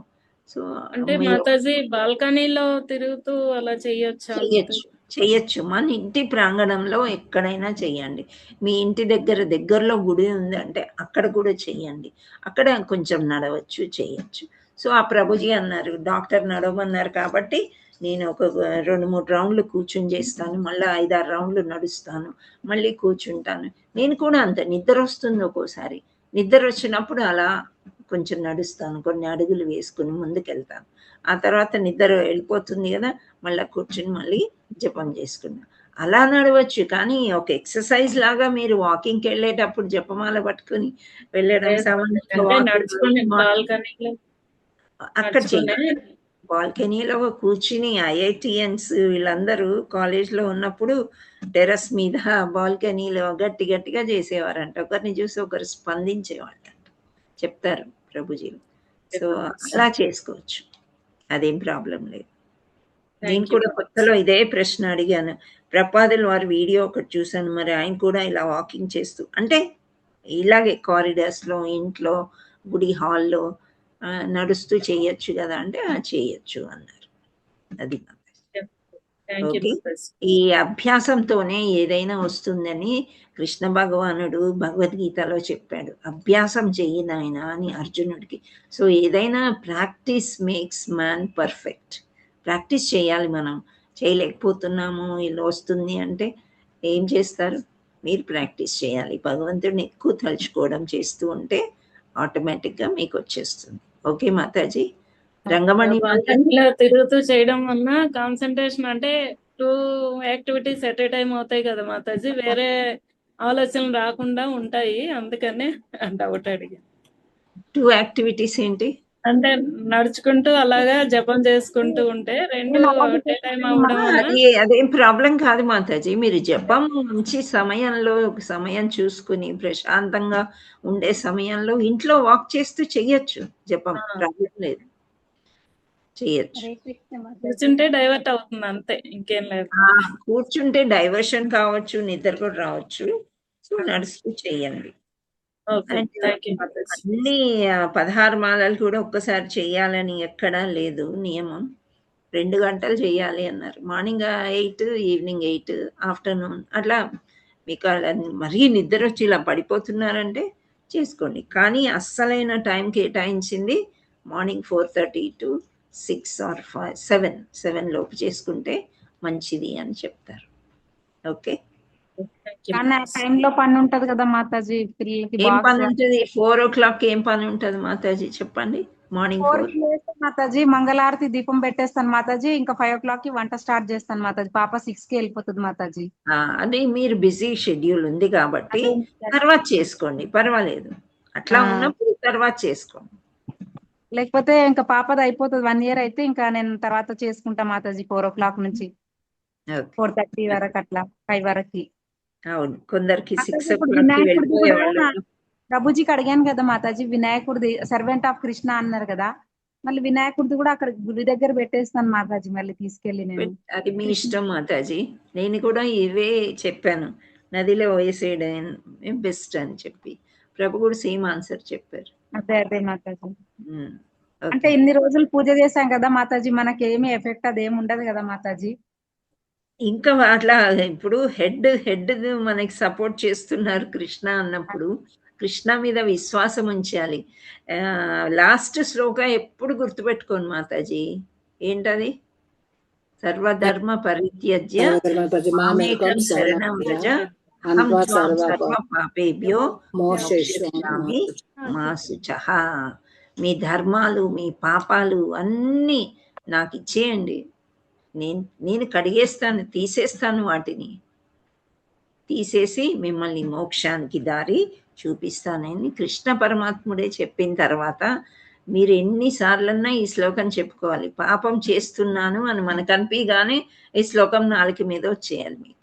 సో అంటే మాతాజీ బాల్కనీలో తిరుగుతూ అలా చెయ్యొచ్చు. మన ఇంటి ప్రాంగణంలో ఎక్కడైనా చెయ్యండి. మీ ఇంటి దగ్గరలో గుడి ఉంది అంటే అక్కడ కూడా చెయ్యండి, అక్కడ కొంచెం నడవచ్చు, చెయ్యొచ్చు. సో ఆ ప్రభుజీ అన్నారు, డాక్టర్ నడవమన్నారు కాబట్టి నేను ఒక 2-3 రౌండ్లు కూర్చుని చేస్తాను, మళ్ళీ 5-6 రౌండ్లు నడుస్తాను, మళ్ళీ కూర్చుంటాను. నేను కూడా అంత నిద్ర వస్తుంది ఒక్కోసారి, నిద్ర వచ్చినప్పుడు అలా కొంచెం నడుస్తాను, కొన్ని అడుగులు వేసుకుని ముందుకెళ్తాను. ఆ తర్వాత నిద్ర వెళ్ళిపోతుంది కదా, మళ్ళీ కూర్చుని మళ్ళీ జపం చేసుకున్నాను. అలా నడవచ్చు, కానీ ఒక ఎక్సర్సైజ్ లాగా మీరు వాకింగ్కి వెళ్ళేటప్పుడు జపమాల పట్టుకుని వెళ్ళడం అక్కడ చేయాలి. బాల్కనీలో కూర్చుని ఐఐటియన్స్ వీళ్ళందరూ కాలేజ్లో ఉన్నప్పుడు టెర్రస్ మీద బాల్కనీలో గట్టిగా చేసేవారంట, ఒకరిని చూసి ఒకరు స్పందించేవాళ్ళంట, చెప్తారు ప్రభుజీలు. సో అలా చేసుకోవచ్చు, అదేం ప్రాబ్లం లేదు. నేను కూడా కొత్తలో ఇదే ప్రశ్న అడిగాను, ప్రపాదుల వారి వీడియో ఒకటి చూసాను, మరి ఆయన కూడా ఇలా వాకింగ్ చేస్తూ, అంటే ఇలాగే కారిడార్స్లో, ఇంట్లో, గుడి హాల్లో నడుస్తూ చేయొచ్చు కదా అంటే చేయొచ్చు అన్నారు. అది ఓకే. ఈ అభ్యాసంతోనే ఏదైనా వస్తుందని కృష్ణ భగవానుడు భగవద్గీతలో చెప్పాడు, అభ్యాసం చెయ్యి నాయనా అని అర్జునుడికి. సో ఏదైనా practice makes man perfect. Practice చేయాలి, మనం చేయలేకపోతున్నాము, ఇలా వస్తుంది అంటే ఏం చేస్తారు, మీరు ప్రాక్టీస్ చేయాలి, భగవంతుడిని ఎక్కువ తలుచుకోవడం చేస్తూ ఉంటే ఆటోమేటిక్గా మీకు వచ్చేస్తుంది. ఓకే మాతాజీ. రంగమణి తిరుగుతూ చేయడం వల్ల కాన్సన్ట్రేషన్, అంటే 2 యాక్టివిటీస్ ఎట్ ఏ టైం అవుతాయి కదా మాతాజీ, వేరే ఆలోచనలు రాకుండా ఉంటాయి, అందుకనే డౌట్ అడిగా. 2 యాక్టివిటీస్ ఏంటి అంటే నడుచుకుంటూ అలాగా జపం చేసుకుంటూ ఉంటే 2 అట్ ఏ టైం అవడం అదేం ప్రాబ్లం కాదు మాతాజీ. మీరు జపం మంచి సమయంలో ఒక సమయం చూసుకుని ప్రశాంతంగా ఉండే సమయంలో ఇంట్లో వాక్ చేస్తూ చెయ్యొచ్చు, జపం ప్రాబ్లం లేదు, చెయ్యొచ్చు. కూర్చుంటే డైవర్ట్ అవుతుంది అంతే, ఇంకేం లేదు. కూర్చుంటే డైవర్షన్ కావచ్చు, నిద్ర కూడా రావచ్చు, సో నడుస్తూ చెయ్యండి. అన్ని 16 మాలలు కూడా ఒక్కసారి చెయ్యాలని ఎక్కడా లేదు నియమం. 2 గంటలు చెయ్యాలి అన్నారు, మార్నింగ్ 8, ఈవినింగ్ 8, ఆఫ్టర్నూన్ అట్లా. మీకు మరీ నిద్ర వచ్చి ఇలా పడిపోతున్నారంటే చేసుకోండి, కానీ అస్సలైన టైం కేటాయించింది మార్నింగ్ 4:30 to 6 or 7 లోపు చేసుకుంటే మంచిది అని చెప్తారు. ఓకే, కానీ ఆ టైంలో పని ఉంటది కదా మాతాజీ, పిల్లలకి ఏం బాక్స్ పని ఉంటుంది? 4 o'clock ఏం పని ఉంటుంది మాతాజీ చెప్పండి? మార్నింగ్ 4. 4కి లేస్తాను మాతాజీ, మంగళారతి దీపం పెట్టేస్తాను మాతాజీ, ఇంకా 5 o'clock కి వంట స్టార్ట్ చేస్తాను మాతాజీ. పాప 6కి వెళ్ళిపోతుంది మాతాజీ. అది మీరు బిజీ షెడ్యూల్ ఉంది కాబట్టి అదే మాతాజీ. తర్వాత చేసుకోండి, పర్వాలేదు. అట్లా ఉన్నప్పుడు తర్వాత చేసుకోండి. లేకపోతే ఇంకా పాపది అయిపోతుంది 1 year అయితే ఇంకా నేను తర్వాత చేసుకుంటా మాతాజీ. 4 o'clock నుంచి ఓకే, 4:30 వరకు అట్లా 5 వరకు. అవును, కొందరికి 6 మాతాజీ ఇప్పుడు o'clock వినాయకుడిది వెళ్ళిపోయే కూడా వాళ్ళు. ప్రభుజీకి అడిగాను కదా మాతాజీ, వినాయకుడిది సర్వెంట్ ఆఫ్ కృష్ణ అన్నారు కదా, మళ్ళీ వినాయకుడిది కూడా అక్కడ గుడి దగ్గర పెట్టేస్తాను మాతాజీ, మళ్ళీ తీసుకెళ్ళి నేను. అది మీ ఇష్టం మాతాజీ. నేను కూడా ఇవే చెప్పాను, నదిలో వేసేయడం బెస్ట్ అని చెప్పి. ప్రభు కూడా సేమ్ ఆన్సర్ చెప్పారు. అదే అదే మాతాజీ. అంటే ఇన్ని రోజులు పూజ చేశాం కదా మాతాజీ, మనకి ఏమి ఎఫెక్ట్ అదేమి ఉండదు కదా మాతాజీ. ఇంకా అట్లా ఇప్పుడు హెడ్ మనకి సపోర్ట్ చేస్తున్నారు కృష్ణ అన్నప్పుడు కృష్ణ మీద విశ్వాసం ఉంచాలి. లాస్ట్ శ్లోక ఎప్పుడు గుర్తుపెట్టుకోండి మాతాజీ, ఏంటది? సర్వధర్మ పరిత్యజ్య మామేకం శరణం వ్రజ అహం త్వాం సర్వ పాపేభ్యో మోక్షయిష్యామి మా శుచః. మీ ధర్మాలు మీ పాపాలు అన్నీ నాకు ఇచ్చేయండి, నేను కడిగేస్తాను, తీసేస్తాను, వాటిని తీసేసి మిమ్మల్ని మోక్షానికి దారి చూపిస్తానని కృష్ణ పరమాత్ముడే చెప్పిన తర్వాత మీరు ఎన్నిసార్లన్నా ఈ శ్లోకం చెప్పుకోవాలి. పాపం చేస్తున్నాను అని మనకు అనిపించగానే ఈ శ్లోకం నాలుక మీద వచ్చేయాలి మీకు.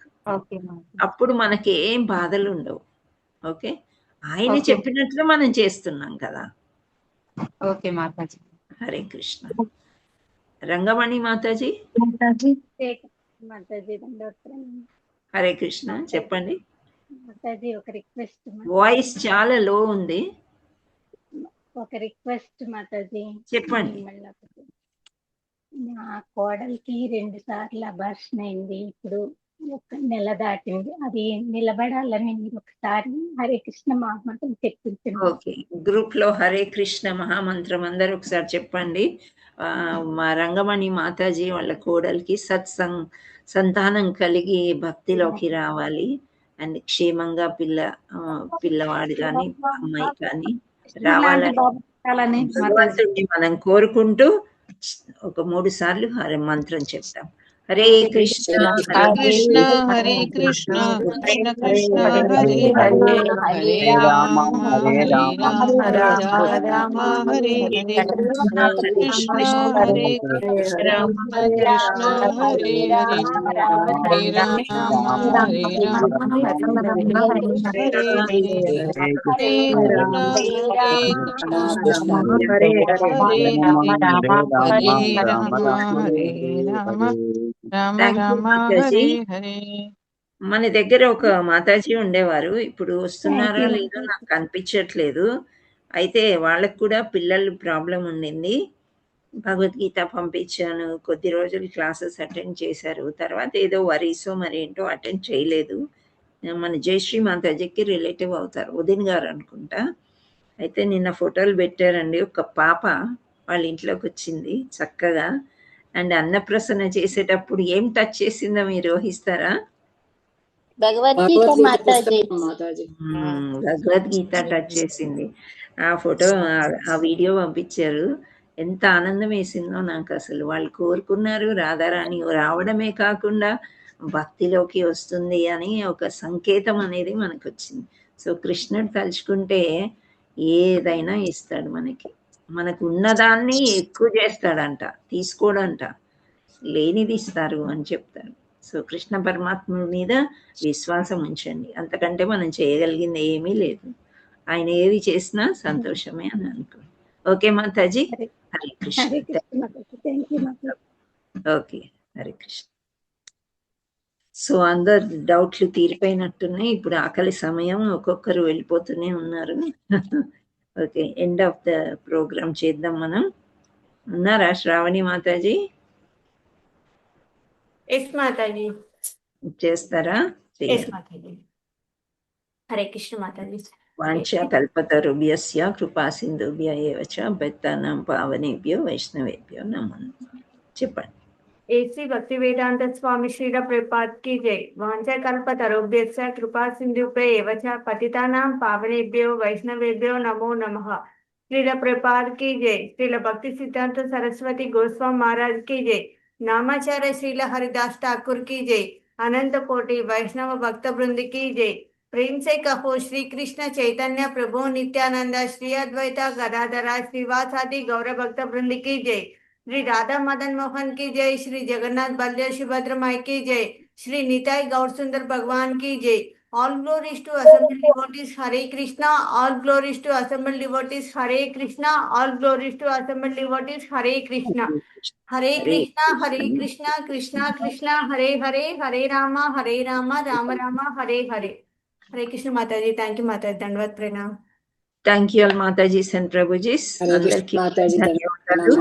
అప్పుడు మనకి ఏం బాధలు ఉండవు. ఓకే, ఆయన చెప్పినట్లు మనం చేస్తున్నాం కదా. ఓకే మాతాజీ. హరే కృష్ణ. రంగమణి మాతాజీ. హరే కృష్ణ, చెప్పండి. ఒక రిక్వెస్ట్, వాయిస్ చాలా లో ఉంది. ఒక రిక్వెస్ట్ మాతాజీ, చెప్పండి. నా కోడలికి 2 సార్లు అబార్షన్ అయింది, ఇప్పుడు 1 నెల దాటింది. అది నిలబడాలని మీరు ఒకసారి హరే కృష్ణ మహామంత్రం చెప్పించండి. ఓకే, గ్రూప్ లో హరే కృష్ణ మహామంత్రం అందరూ ఒకసారి చెప్పండి. మా రంగమణి మాతాజీ వాళ్ళ కోడలికి సంతానం కలిగి భక్తిలోకి రావాలి అండ్ క్షేమంగా పిల్లవాడు కానీ అమ్మాయి కానీ రావాలని భగవంతుడిని మనం కోరుకుంటూ ఒక 3 సార్లు హరే మంత్రం చెప్తాం. హరే కృష్ణ కృష్ణ హరే కృష్ణ కృష్ణ కృష్ణ హరే హరే హరే రామ హరే రామ రామ రామ హరే హరే కృష్ణ హరే కృష్ణ కృష్ణ హరే హరే హరే రామ హరే రామ హరే హరే కృష్ణ హరే మన దగ్గర ఒక మాతాజీ ఉండేవారు, ఇప్పుడు వస్తున్నారో లేదో నాకు కనిపించట్లేదు. అయితే వాళ్ళకు కూడా పిల్లలు ప్రాబ్లం ఉండింది. భగవద్గీత పంపించాను, కొద్ది రోజులు క్లాసెస్ అటెండ్ చేశారు, తర్వాత ఏదో వరీసో మరి ఏంటో అటెండ్ చేయలేదు. మన జయశ్రీ మాతాజీకి రిలేటివ్ అవుతారు, ఉదిన్ గారు అనుకుంటా. అయితే నిన్న ఫోటోలు పెట్టారండి, ఒక పాప వాళ్ళ ఇంట్లోకి వచ్చింది చక్కగా. అండ్ అన్నప్రసన్న చేసేటప్పుడు ఏం టచ్ చేసిందో మీరు ఊహిస్తారా? భగవద్గీత టచ్ చేసింది. ఆ ఫోటో ఆ వీడియో పంపించారు, ఎంత ఆనందం వేసిందో నాకు అసలు. వాళ్ళు కోరుకున్నారు రాధారాణి రావడమే కాకుండా భక్తిలోకి వస్తుంది అని ఒక సంకేతం అనేది మనకు వచ్చింది. సో కృష్ణుడు తలుచుకుంటే ఏదైనా ఇస్తాడు మనకి. మనకు ఉన్నదాన్ని ఎక్కువ చేస్తాడంట, తీసుకోడంట, లేనిది ఇస్తారు అని చెప్తారు. సో కృష్ణ పరమాత్మ మీద విశ్వాసం ఉంచండి, అంతకంటే మనం చేయగలిగింది ఏమీ లేదు. ఆయన ఏది చేసినా సంతోషమే అని అనుకోండి. ఓకే మాతాజీ, హరే కృష్ణ. ఓకే, హరే కృష్ణ. సో అందరు డౌట్లు తీరిపోయినట్టున్నాయి. ఇప్పుడు ఆకలి సమయం, ఒక్కొక్కరు వెళ్ళిపోతూనే ఉన్నారు. Okay, end of the program చేద్దాం మనం. ఉన్నారా శ్రావణి మాతాజీ? మాతాజీ చేస్తారా? హరే కృష్ణ మాతాజీ. వాంఛ కల్పతరుభ్యస్య కృపా సింధుభ్య ఏవ చ పతితానాం పావనేభ్యో వైష్ణవేభ్యో నమో నమః. చెప్పండి. श्री भक्ति वेदांत स्वामी श्रील प्रपात की जय। वांछा कल्प तरुभ्यश्च कृपा सिंधुभ्य एव च पतितानां पावनेभ्यो वैष्णवेभ्यो नमो नमः। श्रील प्रपात की जय। श्रील भक्ति सिद्धांत सरस्वती गोस्वामी महाराज की जय। नामाचार्य श्रील हरिदास ठाकुर की जय। अनंत कोटि वैष्णव भक्त वृंद की जय। प्रेम से कहो श्री कृष्ण चैतन्य प्रभु नित्यानंद श्री अद्वैता गदाधरा श्रीवासादि गौर भक्त वृंद की जय। श्री राधा मदन मोहन की जय। श्री जगन्नाथ बलदेव सुभद्र माई की जय। श्री निताई गौर सुंदर भगवान की जय। All glories to assembled devotees Hare Krishna. All glories to assembled devotees Hare Krishna. All glories to assembled devotees Hare Krishna. Hare Krishna, Hare Krishna, Krishna Krishna, Hare Hare, Hare Rama, Rama Rama, Hare Hare. Hare Krishna Mataji. Thank you Mataji. Dandavad Pranam. Thank you all Matajis and prabhujis. అందరికీ ధన్యవాదాలు.